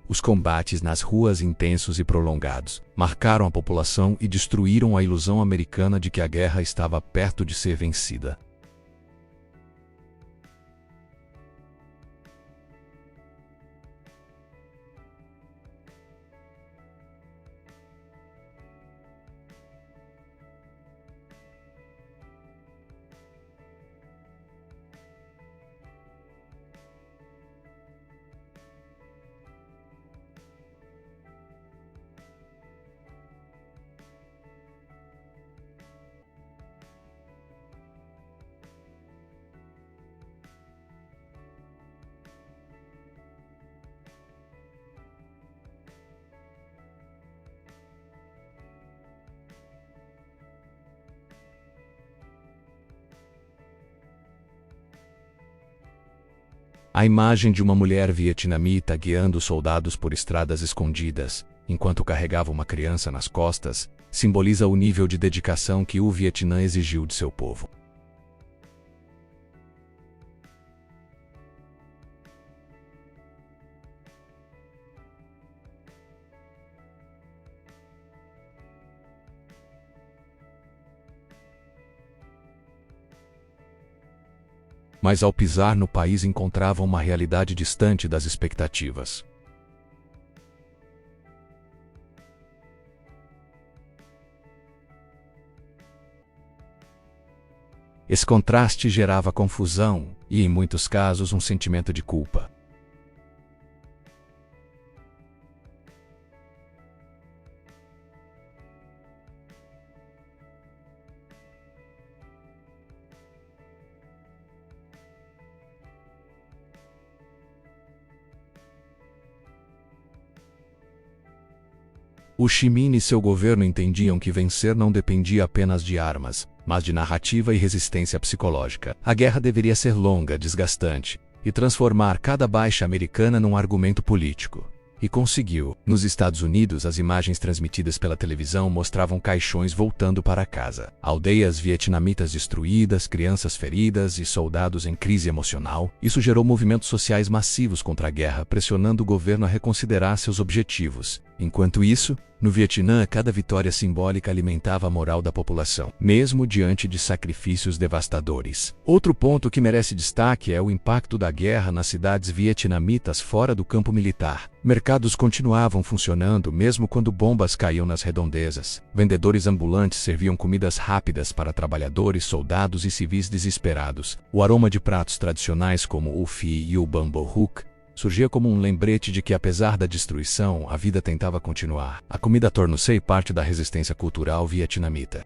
Os combates nas ruas intensos e prolongados marcaram a população e destruíram a ilusão americana de que a guerra estava perto de ser vencida. A imagem de uma mulher vietnamita guiando soldados por estradas escondidas, enquanto carregava uma criança nas costas, simboliza o nível de dedicação que o Vietnã exigiu de seu povo. Mas ao pisar no país encontravam uma realidade distante das expectativas. Esse contraste gerava confusão e, em muitos casos, um sentimento de culpa. Ho Chi Minh e seu governo entendiam que vencer não dependia apenas de armas, mas de narrativa e resistência psicológica. A guerra deveria ser longa, desgastante, e transformar cada baixa americana num argumento político. E conseguiu. Nos Estados Unidos, as imagens transmitidas pela televisão mostravam caixões voltando para casa. Aldeias vietnamitas destruídas, crianças feridas e soldados em crise emocional. Isso gerou movimentos sociais massivos contra a guerra, pressionando o governo a reconsiderar seus objetivos. Enquanto isso, no Vietnã, cada vitória simbólica alimentava a moral da população, mesmo diante de sacrifícios devastadores. Outro ponto que merece destaque é o impacto da guerra nas cidades vietnamitas fora do campo militar. Mercados continuavam funcionando mesmo quando bombas caíam nas redondezas. Vendedores ambulantes serviam comidas rápidas para trabalhadores, soldados e civis desesperados. O aroma de pratos tradicionais como o phi e o bamboo hook surgia como um lembrete de que, apesar da destruição, a vida tentava continuar. A comida tornou-se parte da resistência cultural vietnamita.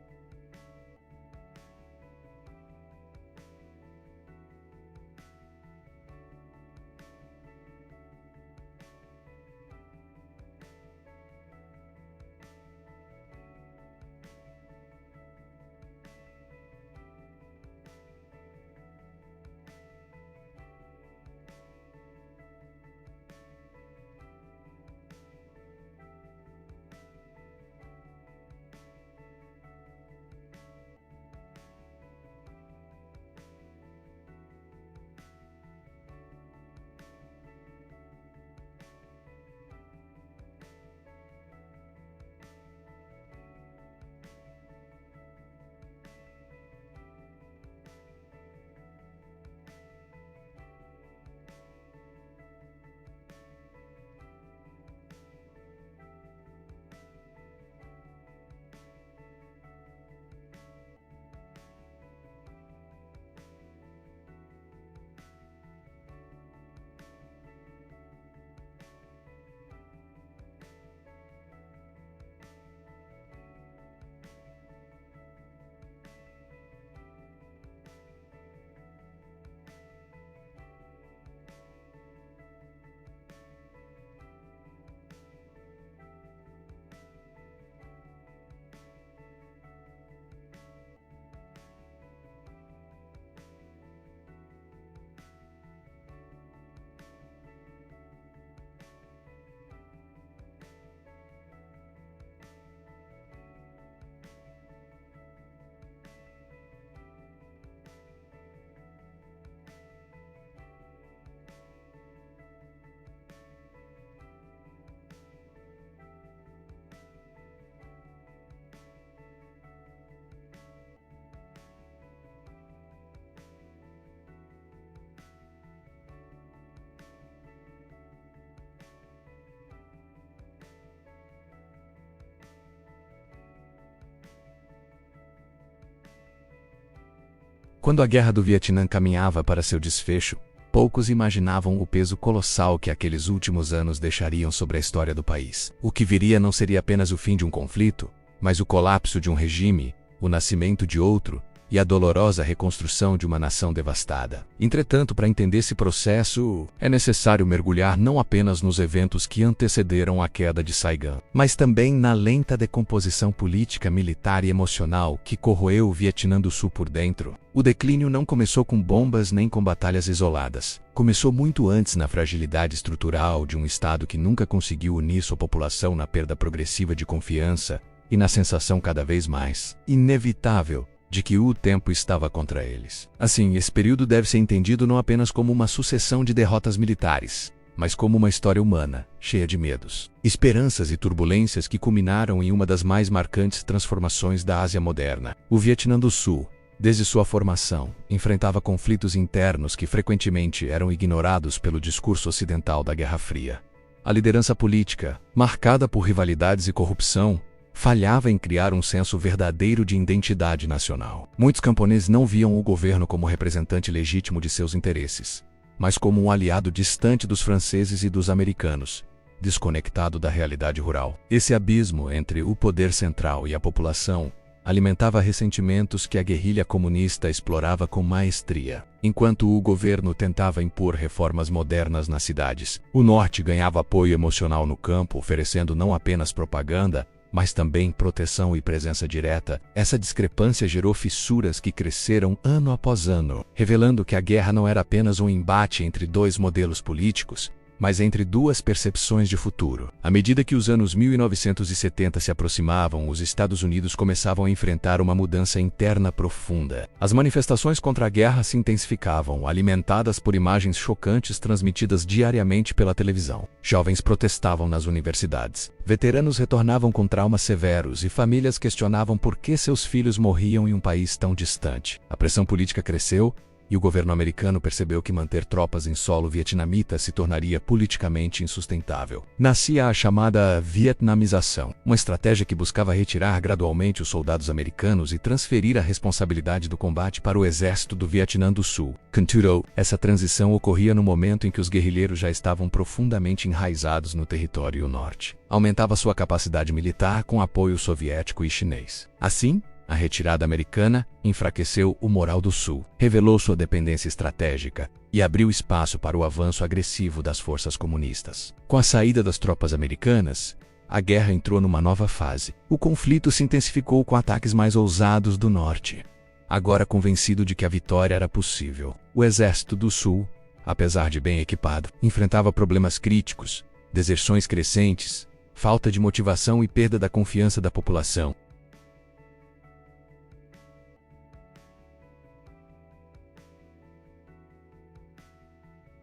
Quando a Guerra do Vietnã caminhava para seu desfecho, poucos imaginavam o peso colossal que aqueles últimos anos deixariam sobre a história do país. O que viria não seria apenas o fim de um conflito, mas o colapso de um regime, o nascimento de outro e a dolorosa reconstrução de uma nação devastada. Entretanto, para entender esse processo, é necessário mergulhar não apenas nos eventos que antecederam a queda de Saigon, mas também na lenta decomposição política, militar e emocional que corroeu o Vietnã do Sul por dentro. O declínio não começou com bombas nem com batalhas isoladas. Começou muito antes na fragilidade estrutural de um Estado que nunca conseguiu unir sua população na perda progressiva de confiança e na sensação cada vez mais inevitável de que o tempo estava contra eles. Assim, esse período deve ser entendido não apenas como uma sucessão de derrotas militares, mas como uma história humana, cheia de medos, esperanças e turbulências que culminaram em uma das mais marcantes transformações da Ásia moderna. O Vietnã do Sul, desde sua formação, enfrentava conflitos internos que frequentemente eram ignorados pelo discurso ocidental da Guerra Fria. A liderança política, marcada por rivalidades e corrupção, falhava em criar um senso verdadeiro de identidade nacional. Muitos camponeses não viam o governo como representante legítimo de seus interesses, mas como um aliado distante dos franceses e dos americanos, desconectado da realidade rural. Esse abismo entre o poder central e a população alimentava ressentimentos que a guerrilha comunista explorava com maestria. Enquanto o governo tentava impor reformas modernas nas cidades, o Norte ganhava apoio emocional no campo, oferecendo não apenas propaganda, mas também proteção e presença direta. Essa discrepância gerou fissuras que cresceram ano após ano, revelando que a guerra não era apenas um embate entre dois modelos políticos, mas entre duas percepções de futuro. À medida que os anos 1970 se aproximavam, os Estados Unidos começavam a enfrentar uma mudança interna profunda. As manifestações contra a guerra se intensificavam, alimentadas por imagens chocantes transmitidas diariamente pela televisão. Jovens protestavam nas universidades. Veteranos retornavam com traumas severos e famílias questionavam por que seus filhos morriam em um país tão distante. A pressão política cresceu, e o governo americano percebeu que manter tropas em solo vietnamita se tornaria politicamente insustentável. Nascia a chamada vietnamização, uma estratégia que buscava retirar gradualmente os soldados americanos e transferir a responsabilidade do combate para o exército do Vietnã do Sul. Contudo, essa transição ocorria no momento em que os guerrilheiros já estavam profundamente enraizados no território norte. Aumentava sua capacidade militar com apoio soviético e chinês. Assim, a retirada americana enfraqueceu o moral do Sul, revelou sua dependência estratégica e abriu espaço para o avanço agressivo das forças comunistas. Com a saída das tropas americanas, a guerra entrou numa nova fase. O conflito se intensificou com ataques mais ousados do norte. Agora convencido de que a vitória era possível, o exército do Sul, apesar de bem equipado, enfrentava problemas críticos, deserções crescentes, falta de motivação e perda da confiança da população.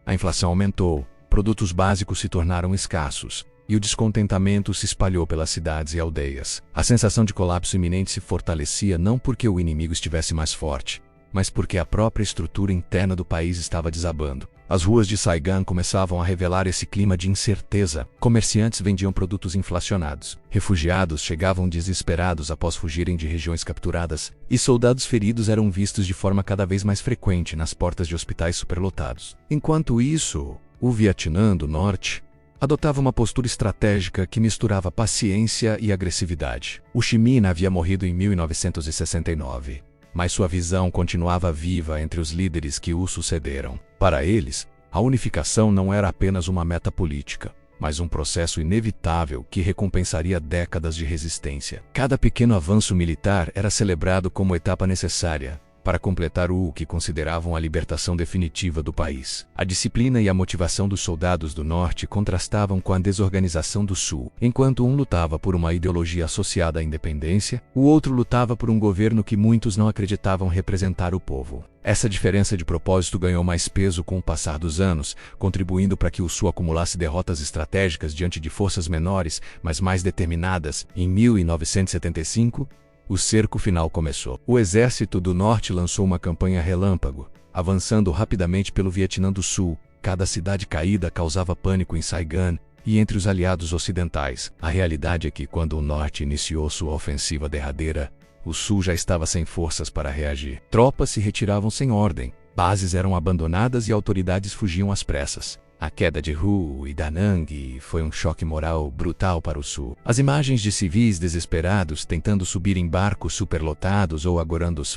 A inflação aumentou, produtos básicos se tornaram escassos, e o descontentamento se espalhou pelas cidades e aldeias. A sensação de colapso iminente se fortalecia não porque o inimigo estivesse mais forte, mas porque a própria estrutura interna do país estava desabando. As ruas de Saigon começavam a revelar esse clima de incerteza. Comerciantes vendiam produtos inflacionados. Refugiados chegavam desesperados após fugirem de regiões capturadas. E soldados feridos eram vistos de forma cada vez mais frequente nas portas de hospitais superlotados. Enquanto isso, o Vietnã do Norte adotava uma postura estratégica que misturava paciência e agressividade. Ho Chi Minh havia morrido em 1969. Mas sua visão continuava viva entre os líderes que o sucederam. Para eles, a unificação não era apenas uma meta política, mas um processo inevitável que recompensaria décadas de resistência. Cada pequeno avanço militar era celebrado como etapa necessária para completar o que consideravam a libertação definitiva do país. A disciplina e a motivação dos soldados do Norte contrastavam com a desorganização do Sul. Enquanto um lutava por uma ideologia associada à independência, o outro lutava por um governo que muitos não acreditavam representar o povo. Essa diferença de propósito ganhou mais peso com o passar dos anos, contribuindo para que o Sul acumulasse derrotas estratégicas diante de forças menores, mas mais determinadas. Em 1975, o cerco final começou. O exército do Norte lançou uma campanha relâmpago, avançando rapidamente pelo Vietnã do Sul. Cada cidade caída causava pânico em Saigon e entre os aliados ocidentais. A realidade é que, quando o Norte iniciou sua ofensiva derradeira, O Sul já estava sem forças para reagir. Tropas se retiravam sem ordem, bases eram abandonadas e autoridades fugiam às pressas. A queda de Hu e Da Nang foi um choque moral brutal para o Sul. As imagens de civis desesperados tentando subir em barcos superlotados ou agorando os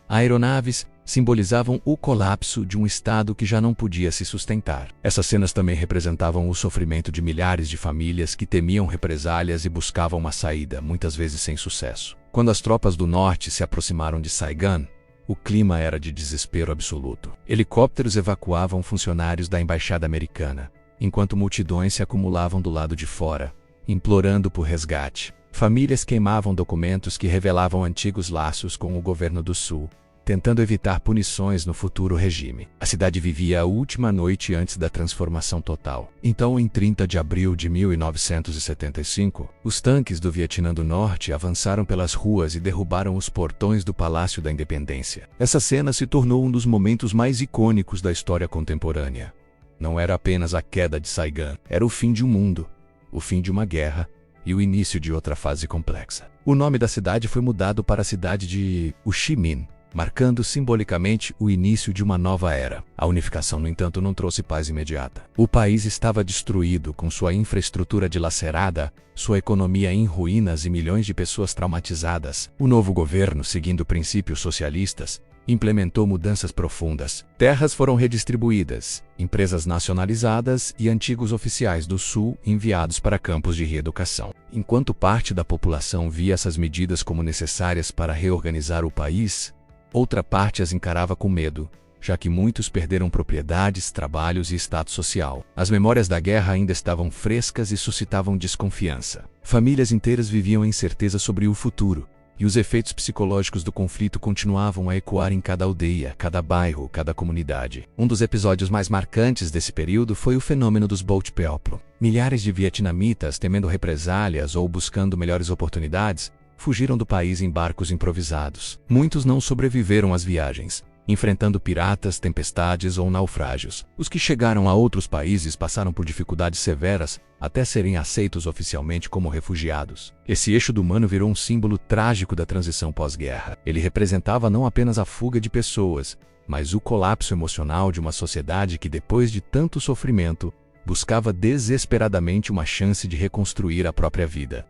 aeronaves simbolizavam o colapso de um Estado que já não podia se sustentar. Essas cenas também representavam o sofrimento de milhares de famílias que temiam represálias e buscavam uma saída, muitas vezes sem sucesso. Quando as tropas do norte se aproximaram de Saigon, o clima era de desespero absoluto. Helicópteros evacuavam funcionários da embaixada americana, enquanto multidões se acumulavam do lado de fora, implorando por resgate. Famílias queimavam documentos que revelavam antigos laços com o governo do Sul, tentando evitar punições no futuro regime. A cidade vivia a última noite antes da transformação total. Então, em 30 de abril de 1975, os tanques do Vietnã do Norte avançaram pelas ruas e derrubaram os portões do Palácio da Independência. Essa cena se tornou um dos momentos mais icônicos da história contemporânea. Não era apenas a queda de Saigon, era o fim de um mundo, o fim de uma guerra e o início de outra fase complexa. O nome da cidade foi mudado para a cidade de Ho Chi Minh, marcando simbolicamente o início de uma nova era. A unificação, no entanto, não trouxe paz imediata. O país estava destruído, com sua infraestrutura dilacerada, sua economia em ruínas e milhões de pessoas traumatizadas. O novo governo, seguindo princípios socialistas, implementou mudanças profundas. Terras foram redistribuídas, empresas nacionalizadas e antigos oficiais do Sul enviados para campos de reeducação. Enquanto parte da população via essas medidas como necessárias para reorganizar o país, outra parte as encarava com medo, já que muitos perderam propriedades, trabalhos e status social. As memórias da guerra ainda estavam frescas e suscitavam desconfiança. Famílias inteiras viviam a incerteza sobre o futuro, e os efeitos psicológicos do conflito continuavam a ecoar em cada aldeia, cada bairro, cada comunidade. Um dos episódios mais marcantes desse período foi o fenômeno dos Boat People. Milhares de vietnamitas, temendo represálias ou buscando melhores oportunidades, fugiram do país em barcos improvisados. Muitos não sobreviveram às viagens, enfrentando piratas, tempestades ou naufrágios. Os que chegaram a outros países passaram por dificuldades severas até serem aceitos oficialmente como refugiados. Esse eixo do Mano virou um símbolo trágico da transição pós-guerra. Ele representava não apenas a fuga de pessoas, mas o colapso emocional de uma sociedade que, depois de tanto sofrimento, buscava desesperadamente uma chance de reconstruir a própria vida.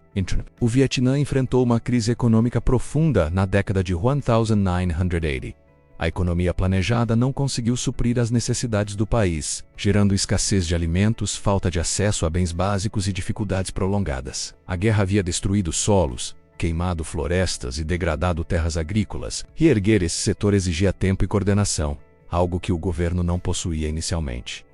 O Vietnã enfrentou uma crise econômica profunda na década de 1980. A economia planejada não conseguiu suprir as necessidades do país, gerando escassez de alimentos, falta de acesso a bens básicos e dificuldades prolongadas. A guerra havia destruído solos, queimado florestas e degradado terras agrícolas. Reerguer esse setor exigia tempo e coordenação, algo que o governo não possuía inicialmente.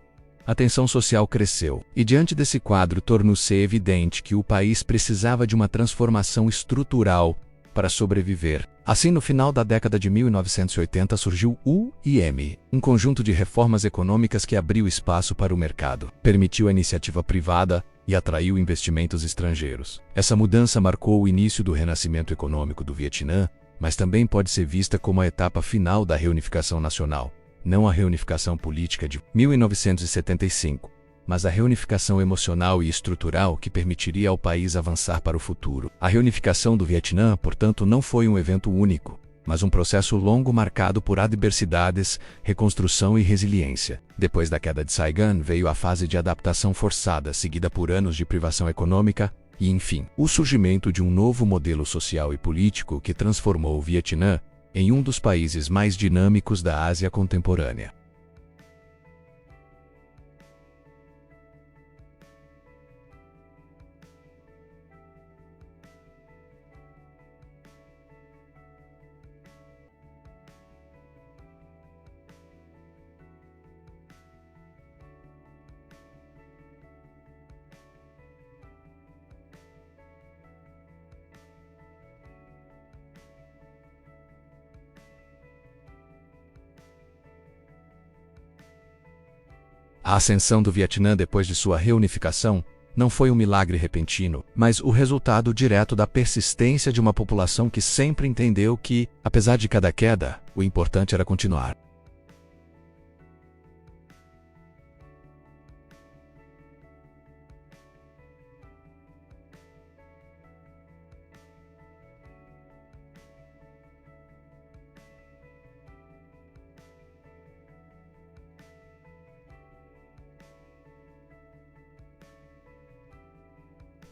A tensão social cresceu, e diante desse quadro tornou-se evidente que o país precisava de uma transformação estrutural para sobreviver. Assim, no final da década de 1980 surgiu o UIM, um conjunto de reformas econômicas que abriu espaço para o mercado, permitiu a iniciativa privada e atraiu investimentos estrangeiros. Essa mudança marcou o início do renascimento econômico do Vietnã, mas também pode ser vista como a etapa final da reunificação nacional. Não a reunificação política de 1975, mas a reunificação emocional e estrutural que permitiria ao país avançar para o futuro. A reunificação do Vietnã, portanto, não foi um evento único, mas um processo longo marcado por adversidades, reconstrução e resiliência. Depois da queda de Saigon veio a fase de adaptação forçada, seguida por anos de privação econômica e, enfim, o surgimento de um novo modelo social e político que transformou o Vietnã em um dos países mais dinâmicos da Ásia contemporânea. A ascensão do Vietnã depois de sua reunificação não foi um milagre repentino, mas o resultado direto da persistência de uma população que sempre entendeu que, apesar de cada queda, o importante era continuar.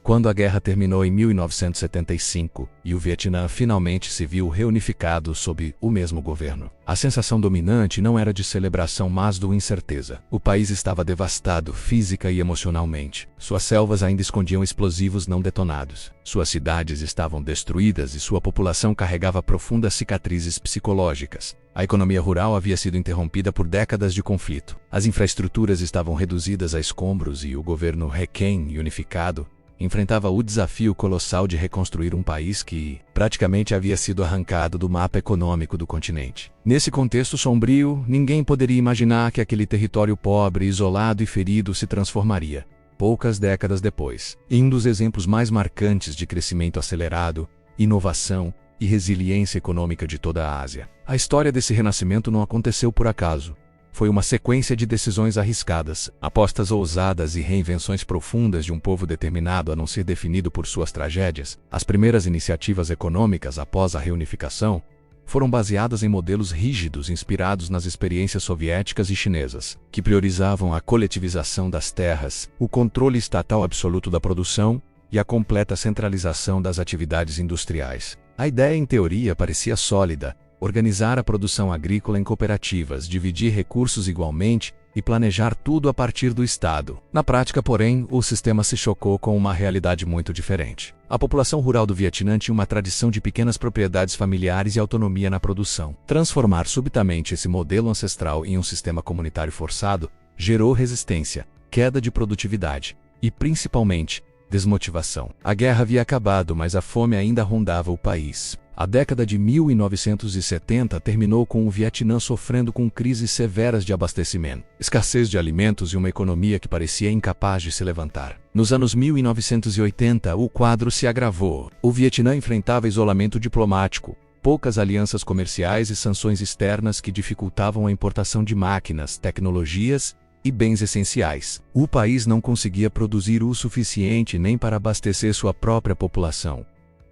Quando a guerra terminou em 1975 e o Vietnã finalmente se viu reunificado sob o mesmo governo, a sensação dominante não era de celebração, mas de incerteza. O país estava devastado física e emocionalmente. Suas selvas ainda escondiam explosivos não detonados. Suas cidades estavam destruídas e sua população carregava profundas cicatrizes psicológicas. A economia rural havia sido interrompida por décadas de conflito. As infraestruturas estavam reduzidas a escombros e o governo Requen unificado enfrentava o desafio colossal de reconstruir um país que praticamente havia sido arrancado do mapa econômico do continente. Nesse contexto sombrio, ninguém poderia imaginar que aquele território pobre, isolado e ferido se transformaria, poucas décadas depois, em um dos exemplos mais marcantes de crescimento acelerado, inovação e resiliência econômica de toda a Ásia. A história desse renascimento não aconteceu por acaso. Foi uma sequência de decisões arriscadas, apostas ousadas e reinvenções profundas de um povo determinado a não ser definido por suas tragédias. As primeiras iniciativas econômicas após a reunificação foram baseadas em modelos rígidos inspirados nas experiências soviéticas e chinesas, que priorizavam a coletivização das terras, o controle estatal absoluto da produção e a completa centralização das atividades industriais. A ideia, em teoria, parecia sólida: organizar a produção agrícola em cooperativas, dividir recursos igualmente e planejar tudo a partir do Estado. Na prática, porém, o sistema se chocou com uma realidade muito diferente. A população rural do Vietnã tinha uma tradição de pequenas propriedades familiares e autonomia na produção. Transformar subitamente esse modelo ancestral em um sistema comunitário forçado gerou resistência, queda de produtividade e, principalmente, desmotivação. A guerra havia acabado, mas a fome ainda rondava o país. A década de 1970 terminou com o Vietnã sofrendo com crises severas de abastecimento, escassez de alimentos e uma economia que parecia incapaz de se levantar. Nos anos 1980, o quadro se agravou. O Vietnã enfrentava isolamento diplomático, poucas alianças comerciais e sanções externas que dificultavam a importação de máquinas, tecnologias e bens essenciais. O país não conseguia produzir o suficiente nem para abastecer sua própria população.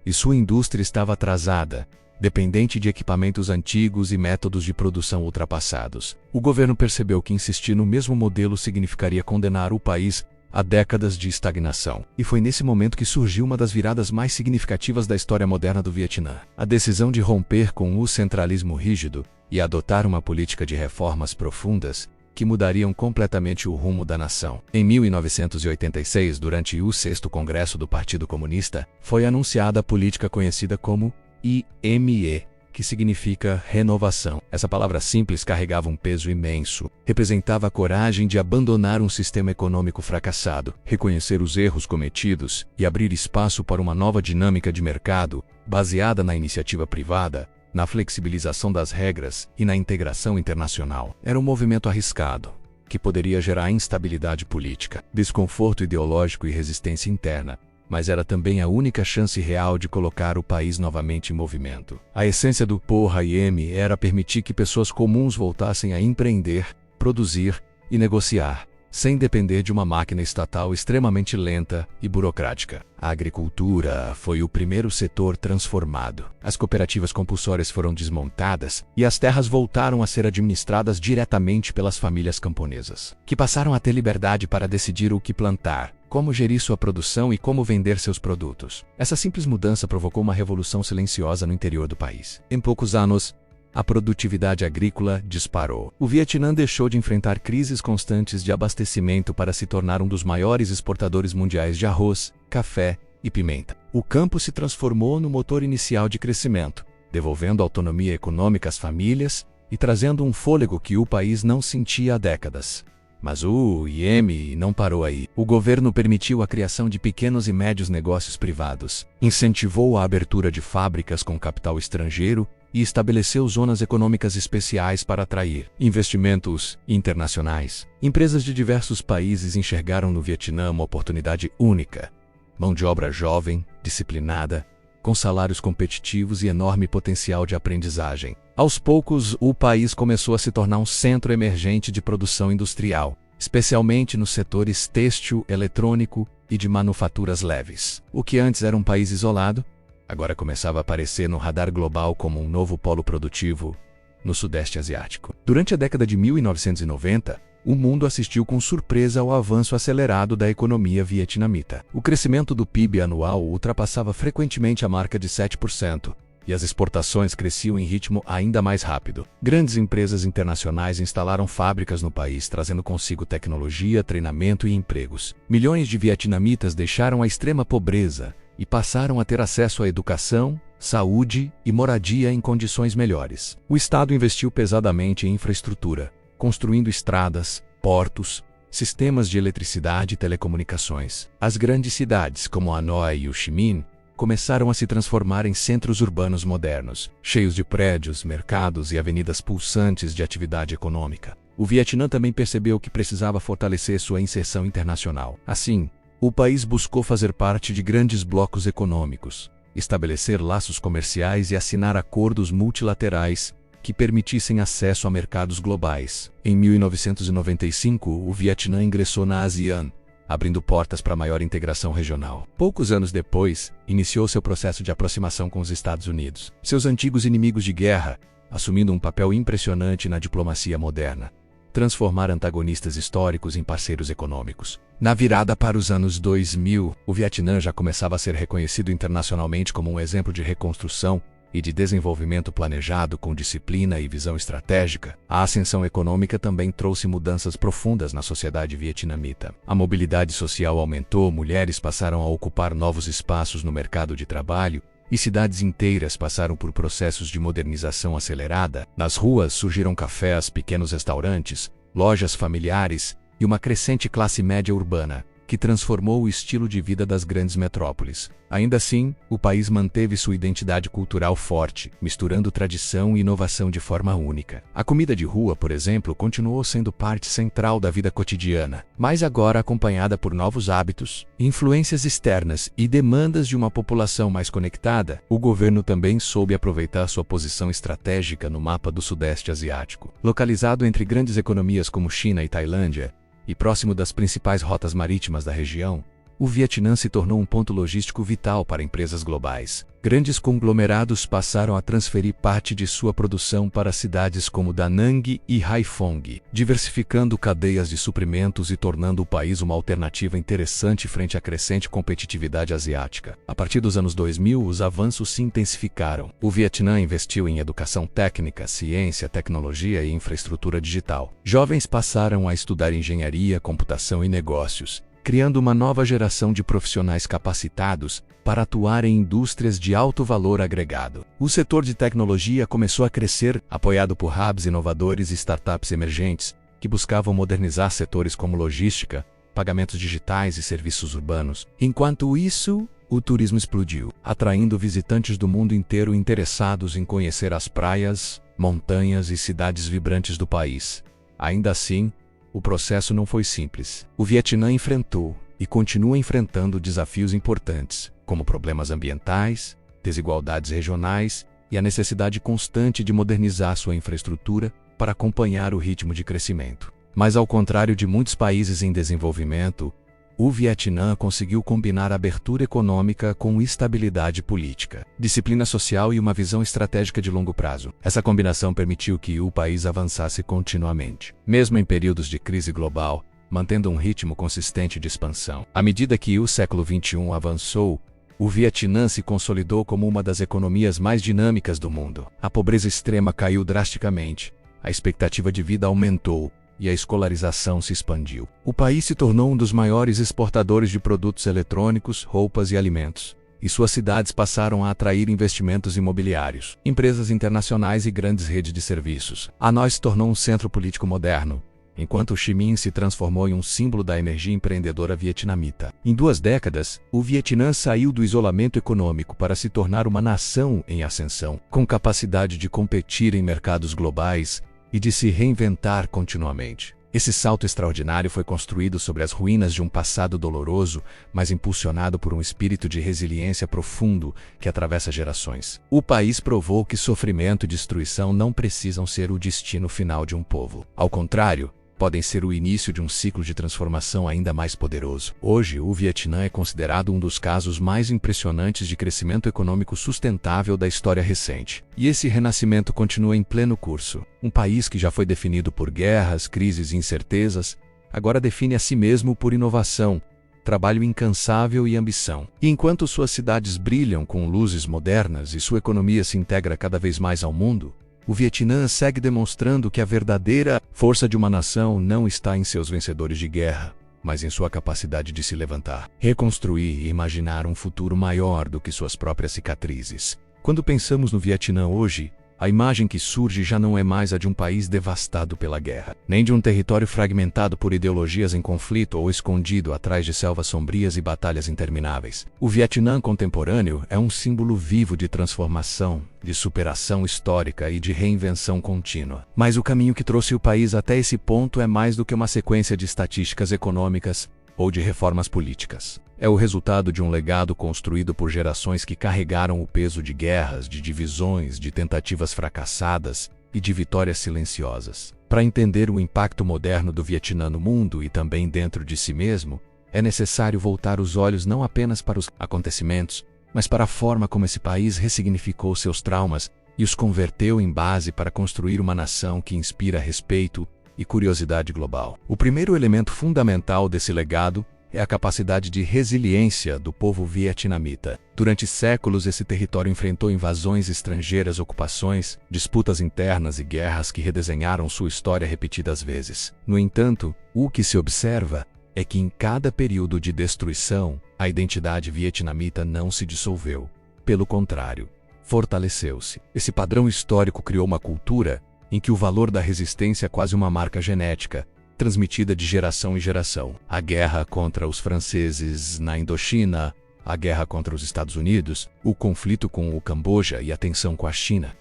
E sua indústria estava atrasada, dependente de equipamentos antigos e métodos de produção ultrapassados. O governo percebeu que insistir no mesmo modelo significaria condenar o país a décadas de estagnação. E foi nesse momento que surgiu uma das viradas mais significativas da história moderna do Vietnã: a decisão de romper com o centralismo rígido e adotar uma política de reformas profundas que mudariam completamente o rumo da nação. Em 1986, durante o 6º Congresso do Partido Comunista, foi anunciada a política conhecida como IME, que significa renovação. Essa palavra simples carregava um peso imenso. Representava a coragem de abandonar um sistema econômico fracassado, reconhecer os erros cometidos e abrir espaço para uma nova dinâmica de mercado, baseada na iniciativa privada, na flexibilização das regras e na integração internacional. Era um movimento arriscado, que poderia gerar instabilidade política, desconforto ideológico e resistência interna, mas era também a única chance real de colocar o país novamente em movimento. A essência do POHIM era permitir que pessoas comuns voltassem a empreender, produzir e negociar, sem depender de uma máquina estatal extremamente lenta e burocrática. A agricultura foi o primeiro setor transformado. As cooperativas compulsórias foram desmontadas e as terras voltaram a ser administradas diretamente pelas famílias camponesas, que passaram a ter liberdade para decidir o que plantar, como gerir sua produção e como vender seus produtos. Essa simples mudança provocou uma revolução silenciosa no interior do país. Em poucos anos, a produtividade agrícola disparou. O Vietnã deixou de enfrentar crises constantes de abastecimento para se tornar um dos maiores exportadores mundiais de arroz, café e pimenta. O campo se transformou no motor inicial de crescimento, devolvendo autonomia econômica às famílias e trazendo um fôlego que o país não sentia há décadas. Mas o IME não parou aí. O governo permitiu a criação de pequenos e médios negócios privados, incentivou a abertura de fábricas com capital estrangeiro e estabeleceu zonas econômicas especiais para atrair investimentos internacionais. Empresas de diversos países enxergaram no Vietnã uma oportunidade única: mão de obra jovem, disciplinada, com salários competitivos e enorme potencial de aprendizagem. Aos poucos, o país começou a se tornar um centro emergente de produção industrial, especialmente nos setores têxtil, eletrônico e de manufaturas leves. O que antes era um país isolado, agora começava a aparecer no radar global como um novo polo produtivo no Sudeste Asiático. Durante a década de 1990, o mundo assistiu com surpresa ao avanço acelerado da economia vietnamita. O crescimento do PIB anual ultrapassava frequentemente a marca de 7%, e as exportações cresciam em ritmo ainda mais rápido. Grandes empresas internacionais instalaram fábricas no país, trazendo consigo tecnologia, treinamento e empregos. Milhões de vietnamitas deixaram a extrema pobreza e passaram a ter acesso à educação, saúde e moradia em condições melhores. O Estado investiu pesadamente em infraestrutura, construindo estradas, portos, sistemas de eletricidade e telecomunicações. As grandes cidades, como Hanoi e Ho Chi Minh, começaram a se transformar em centros urbanos modernos, cheios de prédios, mercados e avenidas pulsantes de atividade econômica. O Vietnã também percebeu que precisava fortalecer sua inserção internacional. Assim, o país buscou fazer parte de grandes blocos econômicos, estabelecer laços comerciais e assinar acordos multilaterais que permitissem acesso a mercados globais. Em 1995, o Vietnã ingressou na ASEAN, abrindo portas para maior integração regional. Poucos anos depois, iniciou seu processo de aproximação com os Estados Unidos. Seus antigos inimigos de guerra, assumindo um papel impressionante na diplomacia moderna, transformar antagonistas históricos em parceiros econômicos. Na virada para os anos 2000, o Vietnã já começava a ser reconhecido internacionalmente como um exemplo de reconstrução e de desenvolvimento planejado com disciplina e visão estratégica. A ascensão econômica também trouxe mudanças profundas na sociedade vietnamita. A mobilidade social aumentou, mulheres passaram a ocupar novos espaços no mercado de trabalho e cidades inteiras passaram por processos de modernização acelerada. Nas ruas surgiram cafés, pequenos restaurantes, lojas familiares e uma crescente classe média urbana, que transformou o estilo de vida das grandes metrópoles. Ainda assim, o país manteve sua identidade cultural forte, misturando tradição e inovação de forma única. A comida de rua, por exemplo, continuou sendo parte central da vida cotidiana, mas agora acompanhada por novos hábitos, influências externas e demandas de uma população mais conectada. O governo também soube aproveitar sua posição estratégica no mapa do Sudeste Asiático. Localizado entre grandes economias como China e Tailândia, e próximo das principais rotas marítimas da região, o Vietnã se tornou um ponto logístico vital para empresas globais. Grandes conglomerados passaram a transferir parte de sua produção para cidades como Da Nang e Haiphong, diversificando cadeias de suprimentos e tornando o país uma alternativa interessante frente à crescente competitividade asiática. A partir dos anos 2000, os avanços se intensificaram. O Vietnã investiu em educação técnica, ciência, tecnologia e infraestrutura digital. Jovens passaram a estudar engenharia, computação e negócios, criando uma nova geração de profissionais capacitados para atuar em indústrias de alto valor agregado. O setor de tecnologia começou a crescer, apoiado por hubs inovadores e startups emergentes, que buscavam modernizar setores como logística, pagamentos digitais e serviços urbanos. Enquanto isso, o turismo explodiu, atraindo visitantes do mundo inteiro interessados em conhecer as praias, montanhas e cidades vibrantes do país. Ainda assim, o processo não foi simples. O Vietnã enfrentou e continua enfrentando desafios importantes, como problemas ambientais, desigualdades regionais e a necessidade constante de modernizar sua infraestrutura para acompanhar o ritmo de crescimento. Mas, ao contrário de muitos países em desenvolvimento, o Vietnã conseguiu combinar abertura econômica com estabilidade política, disciplina social e uma visão estratégica de longo prazo. Essa combinação permitiu que o país avançasse continuamente, mesmo em períodos de crise global, mantendo um ritmo consistente de expansão. À medida que o século XXI avançou, o Vietnã se consolidou como uma das economias mais dinâmicas do mundo. A pobreza extrema caiu drasticamente, a expectativa de vida aumentou, e a escolarização se expandiu. O país se tornou um dos maiores exportadores de produtos eletrônicos, roupas e alimentos, e suas cidades passaram a atrair investimentos imobiliários, empresas internacionais e grandes redes de serviços. Hanoi se tornou um centro político moderno, enquanto Ho Chi Minh se transformou em um símbolo da energia empreendedora vietnamita. Em 2 décadas, o Vietnã saiu do isolamento econômico para se tornar uma nação em ascensão, com capacidade de competir em mercados globais e de se reinventar continuamente. Esse salto extraordinário foi construído sobre as ruínas de um passado doloroso, mas impulsionado por um espírito de resiliência profundo que atravessa gerações. O país provou que sofrimento e destruição não precisam ser o destino final de um povo. Ao contrário, podem ser o início de um ciclo de transformação ainda mais poderoso. Hoje, o Vietnã é considerado um dos casos mais impressionantes de crescimento econômico sustentável da história recente. E esse renascimento continua em pleno curso. Um país que já foi definido por guerras, crises e incertezas, agora define a si mesmo por inovação, trabalho incansável e ambição. E enquanto suas cidades brilham com luzes modernas e sua economia se integra cada vez mais ao mundo, o Vietnã segue demonstrando que a verdadeira força de uma nação não está em seus vencedores de guerra, mas em sua capacidade de se levantar, reconstruir e imaginar um futuro maior do que suas próprias cicatrizes. Quando pensamos no Vietnã hoje, a imagem que surge já não é mais a de um país devastado pela guerra, nem de um território fragmentado por ideologias em conflito ou escondido atrás de selvas sombrias e batalhas intermináveis. O Vietnã contemporâneo é um símbolo vivo de transformação, de superação histórica e de reinvenção contínua. Mas o caminho que trouxe o país até esse ponto é mais do que uma sequência de estatísticas econômicas ou de reformas políticas. É o resultado de um legado construído por gerações que carregaram o peso de guerras, de divisões, de tentativas fracassadas e de vitórias silenciosas. Para entender o impacto moderno do Vietnã no mundo e também dentro de si mesmo, é necessário voltar os olhos não apenas para os acontecimentos, mas para a forma como esse país ressignificou seus traumas e os converteu em base para construir uma nação que inspira respeito e curiosidade global. O primeiro elemento fundamental desse legado é a capacidade de resiliência do povo vietnamita. Durante séculos, esse território enfrentou invasões estrangeiras, ocupações, disputas internas e guerras que redesenharam sua história repetidas vezes. No entanto, o que se observa é que em cada período de destruição, a identidade vietnamita não se dissolveu. Pelo contrário, fortaleceu-se. Esse padrão histórico criou uma cultura em que o valor da resistência é quase uma marca genética, transmitida de geração em geração. A guerra contra os franceses na Indochina, a guerra contra os Estados Unidos, o conflito com o Camboja e a tensão com a China.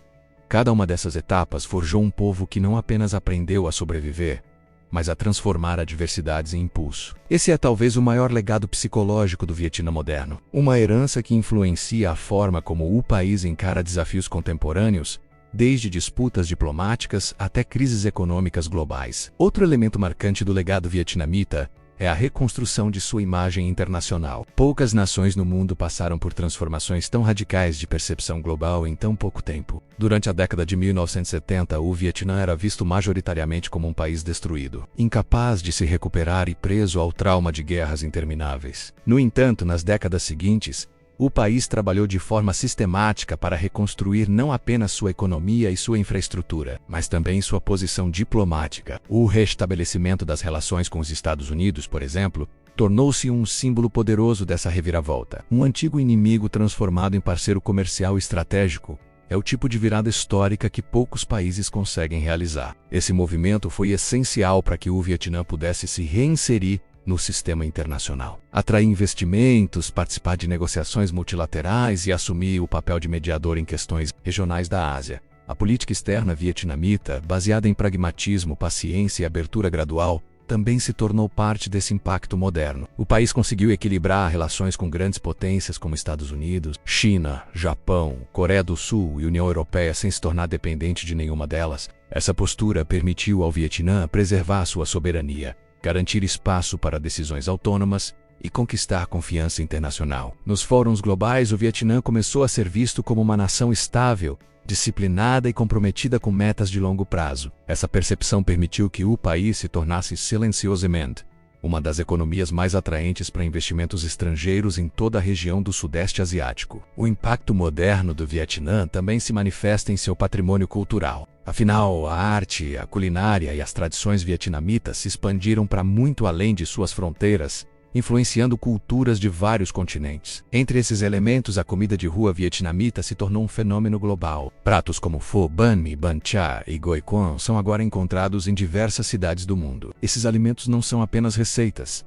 Cada uma dessas etapas forjou um povo que não apenas aprendeu a sobreviver, mas a transformar adversidades em impulso. Esse é talvez o maior legado psicológico do Vietnã moderno. Uma herança que influencia a forma como o país encara desafios contemporâneos, desde disputas diplomáticas até crises econômicas globais. Outro elemento marcante do legado vietnamita é a reconstrução de sua imagem internacional. Poucas nações no mundo passaram por transformações tão radicais de percepção global em tão pouco tempo. Durante a década de 1970, o Vietnã era visto majoritariamente como um país destruído, incapaz de se recuperar e preso ao trauma de guerras intermináveis. No entanto, nas décadas seguintes, o país trabalhou de forma sistemática para reconstruir não apenas sua economia e sua infraestrutura, mas também sua posição diplomática. O restabelecimento das relações com os Estados Unidos, por exemplo, tornou-se um símbolo poderoso dessa reviravolta. Um antigo inimigo transformado em parceiro comercial estratégico é o tipo de virada histórica que poucos países conseguem realizar. Esse movimento foi essencial para que o Vietnã pudesse se reinserir no sistema internacional, atrair investimentos, participar de negociações multilaterais e assumir o papel de mediador em questões regionais da Ásia. A política externa vietnamita, baseada em pragmatismo, paciência e abertura gradual, também se tornou parte desse impacto moderno. O país conseguiu equilibrar relações com grandes potências como Estados Unidos, China, Japão, Coreia do Sul e União Europeia sem se tornar dependente de nenhuma delas. Essa postura permitiu ao Vietnã preservar sua soberania, garantir espaço para decisões autônomas e conquistar confiança internacional. Nos fóruns globais, o Vietnã começou a ser visto como uma nação estável, disciplinada e comprometida com metas de longo prazo. Essa percepção permitiu que o país se tornasse silenciosamente uma das economias mais atraentes para investimentos estrangeiros em toda a região do Sudeste Asiático. O impacto moderno do Vietnã também se manifesta em seu patrimônio cultural. Afinal, a arte, a culinária e as tradições vietnamitas se expandiram para muito além de suas fronteiras, influenciando culturas de vários continentes. Entre esses elementos, a comida de rua vietnamita se tornou um fenômeno global. Pratos como pho, banh mi, banh cha e goi quan são agora encontrados em diversas cidades do mundo. Esses alimentos não são apenas receitas.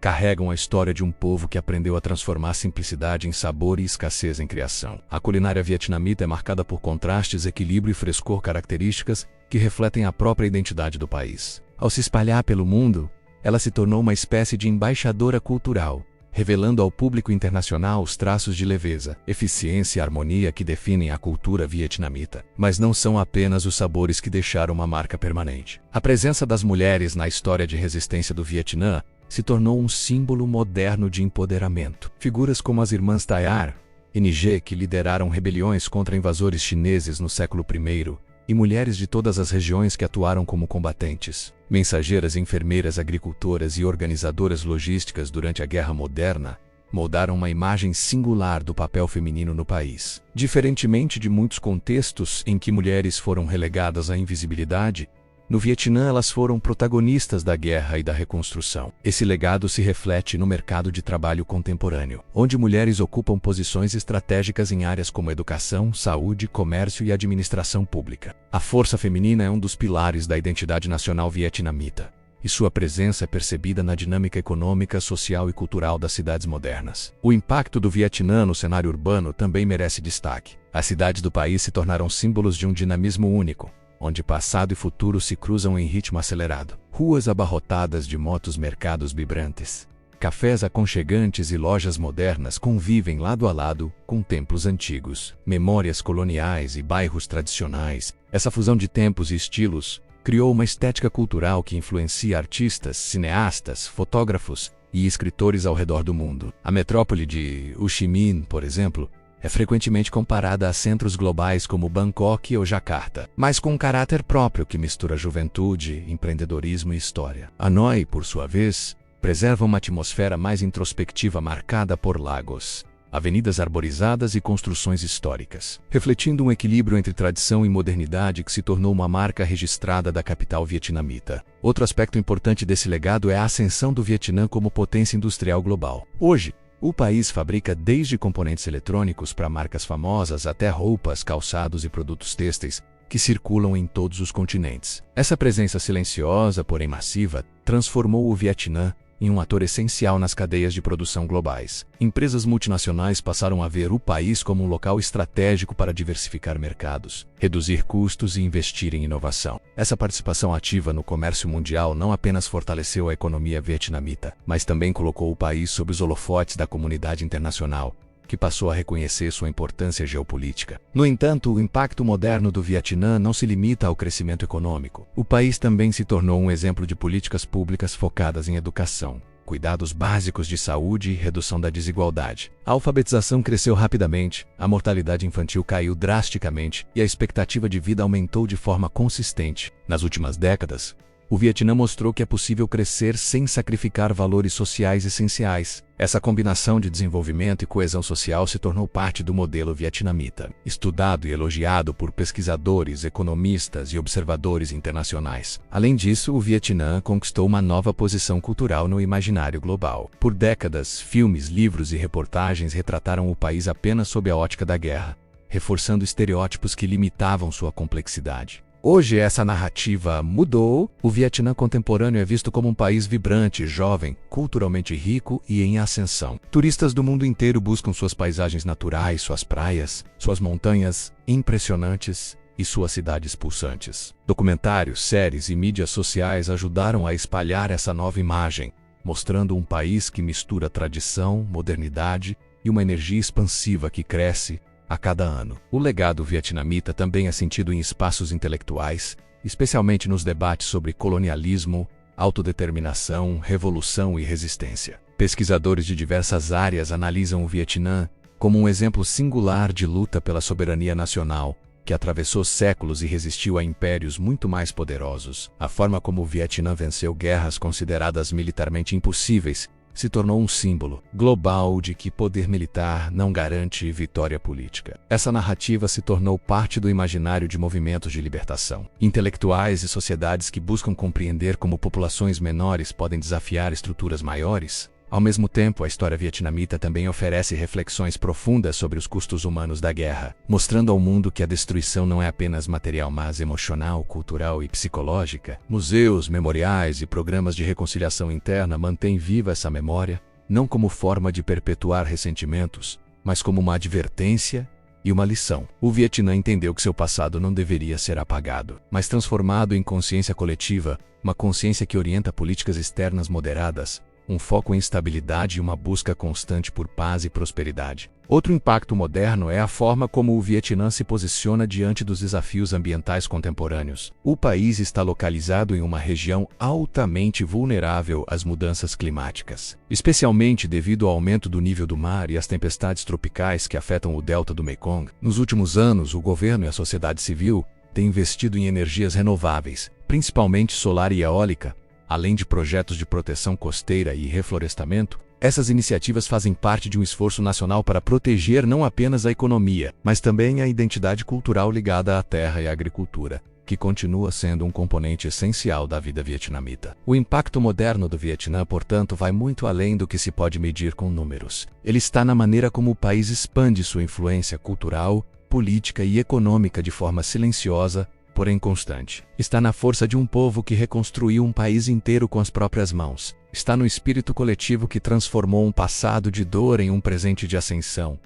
Carregam a história de um povo que aprendeu a transformar simplicidade em sabor e escassez em criação. A culinária vietnamita é marcada por contrastes, equilíbrio e frescor, características que refletem a própria identidade do país. Ao se espalhar pelo mundo, ela se tornou uma espécie de embaixadora cultural, revelando ao público internacional os traços de leveza, eficiência e harmonia que definem a cultura vietnamita. Mas não são apenas os sabores que deixaram uma marca permanente. A presença das mulheres na história de resistência do Vietnã se tornou um símbolo moderno de empoderamento. Figuras como as irmãs Tayar, NG, que lideraram rebeliões contra invasores chineses no século I, e mulheres de todas as regiões que atuaram como combatentes, mensageiras, enfermeiras, agricultoras e organizadoras logísticas durante a Guerra Moderna, moldaram uma imagem singular do papel feminino no país. Diferentemente de muitos contextos em que mulheres foram relegadas à invisibilidade, no Vietnã elas foram protagonistas da guerra e da reconstrução. Esse legado se reflete no mercado de trabalho contemporâneo, onde mulheres ocupam posições estratégicas em áreas como educação, saúde, comércio e administração pública. A força feminina é um dos pilares da identidade nacional vietnamita, e sua presença é percebida na dinâmica econômica, social e cultural das cidades modernas. O impacto do Vietnã no cenário urbano também merece destaque. As cidades do país se tornaram símbolos de um dinamismo único, onde passado e futuro se cruzam em ritmo acelerado. Ruas abarrotadas de motos, mercados vibrantes, cafés aconchegantes e lojas modernas convivem lado a lado com templos antigos, memórias coloniais e bairros tradicionais. Essa fusão de tempos e estilos criou uma estética cultural que influencia artistas, cineastas, fotógrafos e escritores ao redor do mundo. A metrópole de Ho Chi Minh, por exemplo, é frequentemente comparada a centros globais como Bangkok ou Jakarta, mas com um caráter próprio que mistura juventude, empreendedorismo e história. Hanoi, por sua vez, preserva uma atmosfera mais introspectiva marcada por lagos, avenidas arborizadas e construções históricas, refletindo um equilíbrio entre tradição e modernidade que se tornou uma marca registrada da capital vietnamita. Outro aspecto importante desse legado é a ascensão do Vietnã como potência industrial global. Hoje, o país fabrica desde componentes eletrônicos para marcas famosas até roupas, calçados e produtos têxteis que circulam em todos os continentes. Essa presença silenciosa, porém massiva, transformou o Vietnã em um ator essencial nas cadeias de produção globais. Empresas multinacionais passaram a ver o país como um local estratégico para diversificar mercados, reduzir custos e investir em inovação. Essa participação ativa no comércio mundial não apenas fortaleceu a economia vietnamita, mas também colocou o país sob os holofotes da comunidade internacional, que passou a reconhecer sua importância geopolítica. No entanto, o impacto moderno do Vietnã não se limita ao crescimento econômico. O país também se tornou um exemplo de políticas públicas focadas em educação, cuidados básicos de saúde e redução da desigualdade. A alfabetização cresceu rapidamente, a mortalidade infantil caiu drasticamente e a expectativa de vida aumentou de forma consistente. Nas últimas décadas, o Vietnã mostrou que é possível crescer sem sacrificar valores sociais essenciais. Essa combinação de desenvolvimento e coesão social se tornou parte do modelo vietnamita, estudado e elogiado por pesquisadores, economistas e observadores internacionais. Além disso, o Vietnã conquistou uma nova posição cultural no imaginário global. Por décadas, filmes, livros e reportagens retrataram o país apenas sob a ótica da guerra, reforçando estereótipos que limitavam sua complexidade. Hoje essa narrativa mudou. O Vietnã contemporâneo é visto como um país vibrante, jovem, culturalmente rico e em ascensão. Turistas do mundo inteiro buscam suas paisagens naturais, suas praias, suas montanhas impressionantes e suas cidades pulsantes. Documentários, séries e mídias sociais ajudaram a espalhar essa nova imagem, mostrando um país que mistura tradição, modernidade e uma energia expansiva que cresce a cada ano. O legado vietnamita também é sentido em espaços intelectuais, especialmente nos debates sobre colonialismo, autodeterminação, revolução e resistência. Pesquisadores de diversas áreas analisam o Vietnã como um exemplo singular de luta pela soberania nacional, que atravessou séculos e resistiu a impérios muito mais poderosos. A forma como o Vietnã venceu guerras consideradas militarmente impossíveis se tornou um símbolo global de que poder militar não garante vitória política. Essa narrativa se tornou parte do imaginário de movimentos de libertação. Intelectuais e sociedades que buscam compreender como populações menores podem desafiar estruturas maiores. Ao mesmo tempo, a história vietnamita também oferece reflexões profundas sobre os custos humanos da guerra, mostrando ao mundo que a destruição não é apenas material, mas emocional, cultural e psicológica. Museus, memoriais e programas de reconciliação interna mantêm viva essa memória, não como forma de perpetuar ressentimentos, mas como uma advertência e uma lição. O Vietnã entendeu que seu passado não deveria ser apagado, mas transformado em consciência coletiva, uma consciência que orienta políticas externas moderadas, um foco em estabilidade e uma busca constante por paz e prosperidade. Outro impacto moderno é a forma como o Vietnã se posiciona diante dos desafios ambientais contemporâneos. O país está localizado em uma região altamente vulnerável às mudanças climáticas, especialmente devido ao aumento do nível do mar e às tempestades tropicais que afetam o delta do Mekong. Nos últimos anos, o governo e a sociedade civil têm investido em energias renováveis, principalmente solar e eólica, além de projetos de proteção costeira e reflorestamento. Essas iniciativas fazem parte de um esforço nacional para proteger não apenas a economia, mas também a identidade cultural ligada à terra e à agricultura, que continua sendo um componente essencial da vida vietnamita. O impacto moderno do Vietnã, portanto, vai muito além do que se pode medir com números. Ele está na maneira como o país expande sua influência cultural, política e econômica de forma silenciosa, porém constante. Está na força de um povo que reconstruiu um país inteiro com as próprias mãos. Está no espírito coletivo que transformou um passado de dor em um presente de ascensão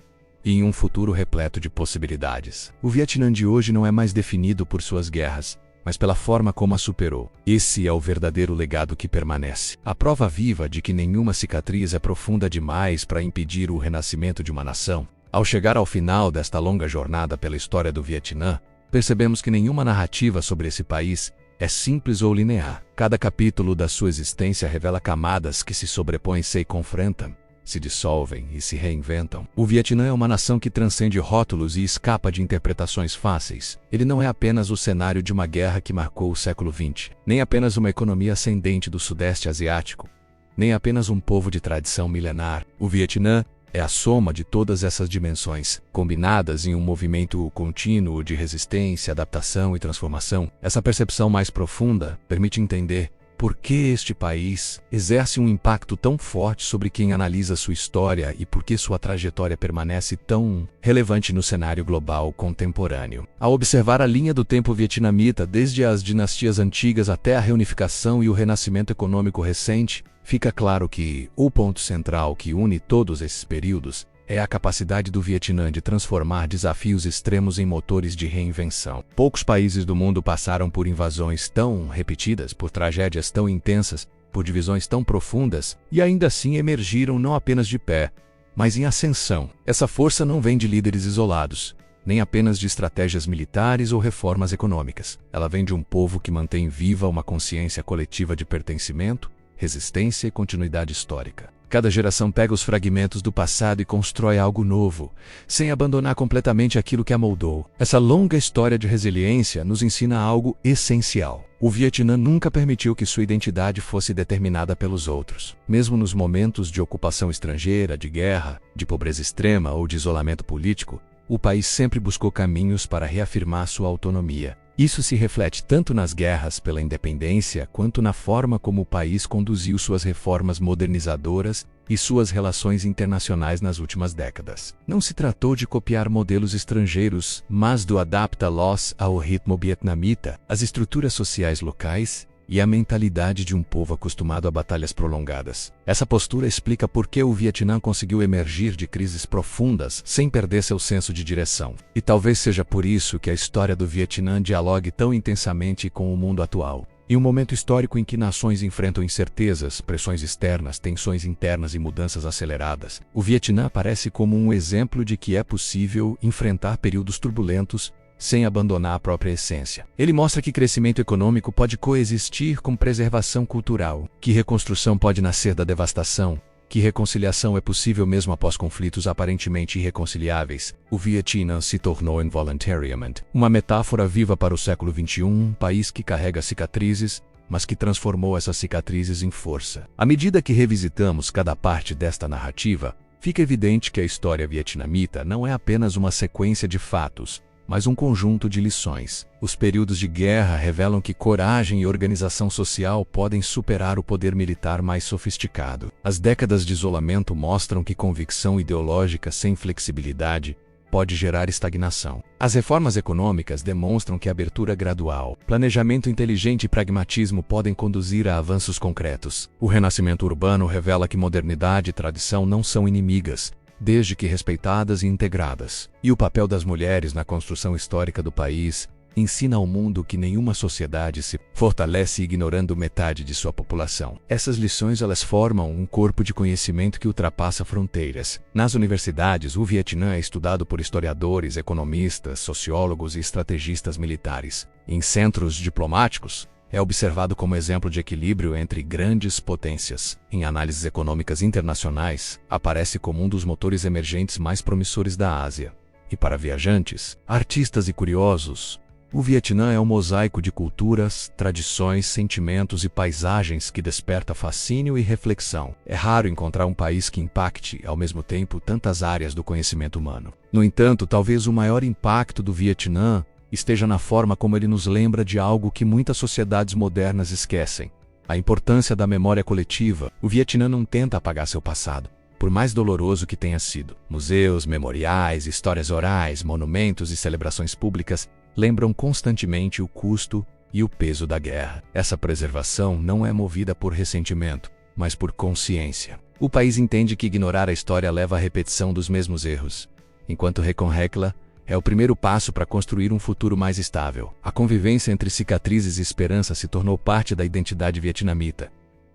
e em um futuro repleto de possibilidades. O Vietnã de hoje não é mais definido por suas guerras, mas pela forma como a superou. Esse é o verdadeiro legado que permanece. A prova viva de que nenhuma cicatriz é profunda demais para impedir o renascimento de uma nação. Ao chegar ao final desta longa jornada pela história do Vietnã, percebemos que nenhuma narrativa sobre esse país é simples ou linear. Cada capítulo da sua existência revela camadas que se sobrepõem-se e confrontam, se dissolvem e se reinventam. O Vietnã é uma nação que transcende rótulos e escapa de interpretações fáceis. Ele não é apenas o cenário de uma guerra que marcou o século XX, nem apenas uma economia ascendente do Sudeste Asiático, nem apenas um povo de tradição milenar. O Vietnã é a soma de todas essas dimensões, combinadas em um movimento contínuo de resistência, adaptação e transformação. Essa percepção mais profunda permite entender por que este país exerce um impacto tão forte sobre quem analisa sua história e por que sua trajetória permanece tão relevante no cenário global contemporâneo. Ao observar a linha do tempo vietnamita, desde as dinastias antigas até a reunificação e o renascimento econômico recente, fica claro que o ponto central que une todos esses períodos é a capacidade do Vietnã de transformar desafios extremos em motores de reinvenção. Poucos países do mundo passaram por invasões tão repetidas, por tragédias tão intensas, por divisões tão profundas, e ainda assim emergiram não apenas de pé, mas em ascensão. Essa força não vem de líderes isolados, nem apenas de estratégias militares ou reformas econômicas. Ela vem de um povo que mantém viva uma consciência coletiva de pertencimento, resistência e continuidade histórica. Cada geração pega os fragmentos do passado e constrói algo novo, sem abandonar completamente aquilo que a moldou. Essa longa história de resiliência nos ensina algo essencial. O Vietnã nunca permitiu que sua identidade fosse determinada pelos outros. Mesmo nos momentos de ocupação estrangeira, de guerra, de pobreza extrema ou de isolamento político, o país sempre buscou caminhos para reafirmar sua autonomia. Isso se reflete tanto nas guerras pela independência quanto na forma como o país conduziu suas reformas modernizadoras e suas relações internacionais nas últimas décadas. Não se tratou de copiar modelos estrangeiros, mas do adaptá-los ao ritmo vietnamita, às estruturas sociais locais e à mentalidade de um povo acostumado a batalhas prolongadas. Essa postura explica por que o Vietnã conseguiu emergir de crises profundas sem perder seu senso de direção. E talvez seja por isso que a história do Vietnã dialogue tão intensamente com o mundo atual. Em um momento histórico em que nações enfrentam incertezas, pressões externas, tensões internas e mudanças aceleradas, o Vietnã aparece como um exemplo de que é possível enfrentar períodos turbulentos sem abandonar a própria essência. Ele mostra que crescimento econômico pode coexistir com preservação cultural, que reconstrução pode nascer da devastação, que reconciliação é possível mesmo após conflitos aparentemente irreconciliáveis. O Vietnã se tornou involuntariamente uma metáfora viva para o século XXI, um país que carrega cicatrizes, mas que transformou essas cicatrizes em força. À medida que revisitamos cada parte desta narrativa, fica evidente que a história vietnamita não é apenas uma sequência de fatos, mas um conjunto de lições. Os períodos de guerra revelam que coragem e organização social podem superar o poder militar mais sofisticado. As décadas de isolamento mostram que convicção ideológica sem flexibilidade pode gerar estagnação. As reformas econômicas demonstram que abertura gradual, planejamento inteligente e pragmatismo podem conduzir a avanços concretos. O renascimento urbano revela que modernidade e tradição não são inimigas, desde que respeitadas e integradas. E o papel das mulheres na construção histórica do país ensina ao mundo que nenhuma sociedade se fortalece ignorando metade de sua população. Essas lições elas formam um corpo de conhecimento que ultrapassa fronteiras. Nas universidades, o Vietnã é estudado por historiadores, economistas, sociólogos e estrategistas militares. Em centros diplomáticos, é observado como exemplo de equilíbrio entre grandes potências. Em análises econômicas internacionais, aparece como um dos motores emergentes mais promissores da Ásia. E para viajantes, artistas e curiosos, o Vietnã é um mosaico de culturas, tradições, sentimentos e paisagens que desperta fascínio e reflexão. É raro encontrar um país que impacte, ao mesmo tempo, tantas áreas do conhecimento humano. No entanto, talvez o maior impacto do Vietnã esteja na forma como ele nos lembra de algo que muitas sociedades modernas esquecem: a importância da memória coletiva. O Vietnã não tenta apagar seu passado, por mais doloroso que tenha sido. Museus, memoriais, histórias orais, monumentos e celebrações públicas lembram constantemente o custo e o peso da guerra. Essa preservação não é movida por ressentimento, mas por consciência. O país entende que ignorar a história leva à repetição dos mesmos erros, enquanto Reconquista é o primeiro passo para construir um futuro mais estável. A convivência entre cicatrizes e esperança se tornou parte da identidade vietnamita,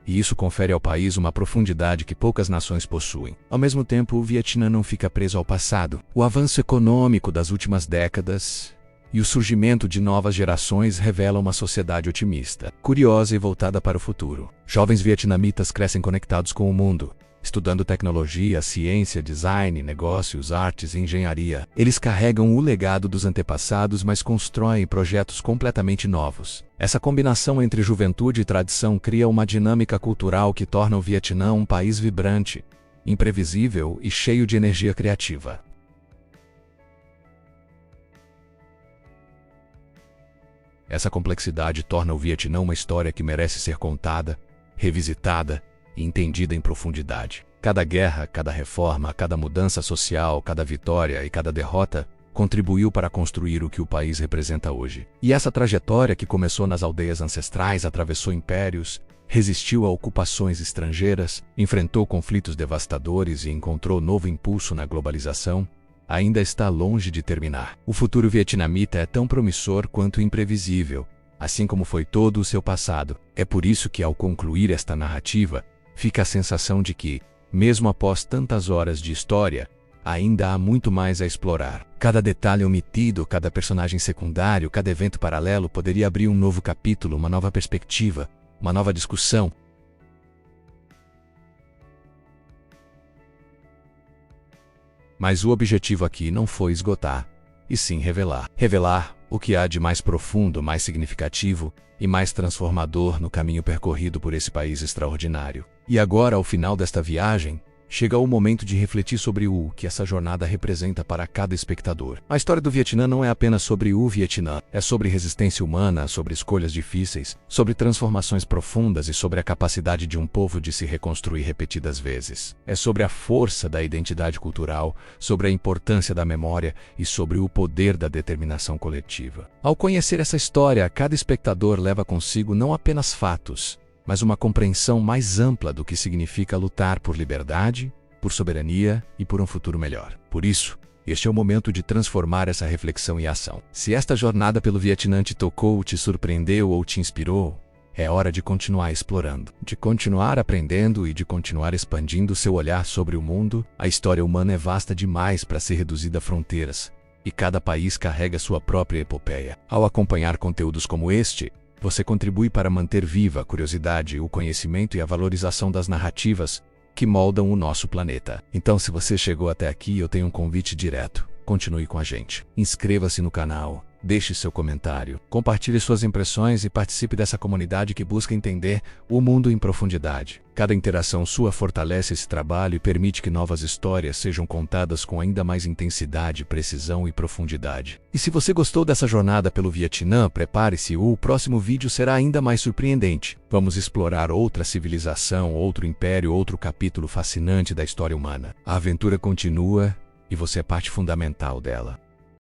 e isso confere ao país uma profundidade que poucas nações possuem. Ao mesmo tempo, o Vietnã não fica preso ao passado. O avanço econômico das últimas décadas e o surgimento de novas gerações revelam uma sociedade otimista, curiosa e voltada para o futuro. Jovens vietnamitas crescem conectados com o mundo, estudando tecnologia, ciência, design, negócios, artes e engenharia. Eles carregam o legado dos antepassados, mas constroem projetos completamente novos. Essa combinação entre juventude e tradição cria uma dinâmica cultural que torna o Vietnã um país vibrante, imprevisível e cheio de energia criativa. Essa complexidade torna o Vietnã uma história que merece ser contada, revisitada e entendida em profundidade. Cada guerra, cada reforma, cada mudança social, cada vitória e cada derrota contribuiu para construir o que o país representa hoje. E essa trajetória, que começou nas aldeias ancestrais, atravessou impérios, resistiu a ocupações estrangeiras, enfrentou conflitos devastadores e encontrou novo impulso na globalização, ainda está longe de terminar. O futuro vietnamita é tão promissor quanto imprevisível, assim como foi todo o seu passado. É por isso que, ao concluir esta narrativa, fica a sensação de que, mesmo após tantas horas de história, ainda há muito mais a explorar. Cada detalhe omitido, cada personagem secundário, cada evento paralelo poderia abrir um novo capítulo, uma nova perspectiva, uma nova discussão. Mas o objetivo aqui não foi esgotar, e sim revelar. Revelar o que há de mais profundo, mais significativo e mais transformador no caminho percorrido por esse país extraordinário. E agora, ao final desta viagem, chega o momento de refletir sobre o que essa jornada representa para cada espectador. A história do Vietnã não é apenas sobre o Vietnã, é sobre resistência humana, sobre escolhas difíceis, sobre transformações profundas e sobre a capacidade de um povo de se reconstruir repetidas vezes. É sobre a força da identidade cultural, sobre a importância da memória e sobre o poder da determinação coletiva. Ao conhecer essa história, cada espectador leva consigo não apenas fatos, mas uma compreensão mais ampla do que significa lutar por liberdade, por soberania e por um futuro melhor. Por isso, este é o momento de transformar essa reflexão em ação. Se esta jornada pelo Vietnã te tocou, te surpreendeu ou te inspirou, é hora de continuar explorando, de continuar aprendendo e de continuar expandindo seu olhar sobre o mundo. A história humana é vasta demais para ser reduzida a fronteiras, e cada país carrega sua própria epopeia. Ao acompanhar conteúdos como este, você contribui para manter viva a curiosidade, o conhecimento e a valorização das narrativas que moldam o nosso planeta. Então, se você chegou até aqui, eu tenho um convite direto. Continue com a gente. Inscreva-se no canal, deixe seu comentário, compartilhe suas impressões e participe dessa comunidade que busca entender o mundo em profundidade. Cada interação sua fortalece esse trabalho e permite que novas histórias sejam contadas com ainda mais intensidade, precisão e profundidade. E se você gostou dessa jornada pelo Vietnã, prepare-se, o próximo vídeo será ainda mais surpreendente. Vamos explorar outra civilização, outro império, outro capítulo fascinante da história humana. A aventura continua e você é parte fundamental dela.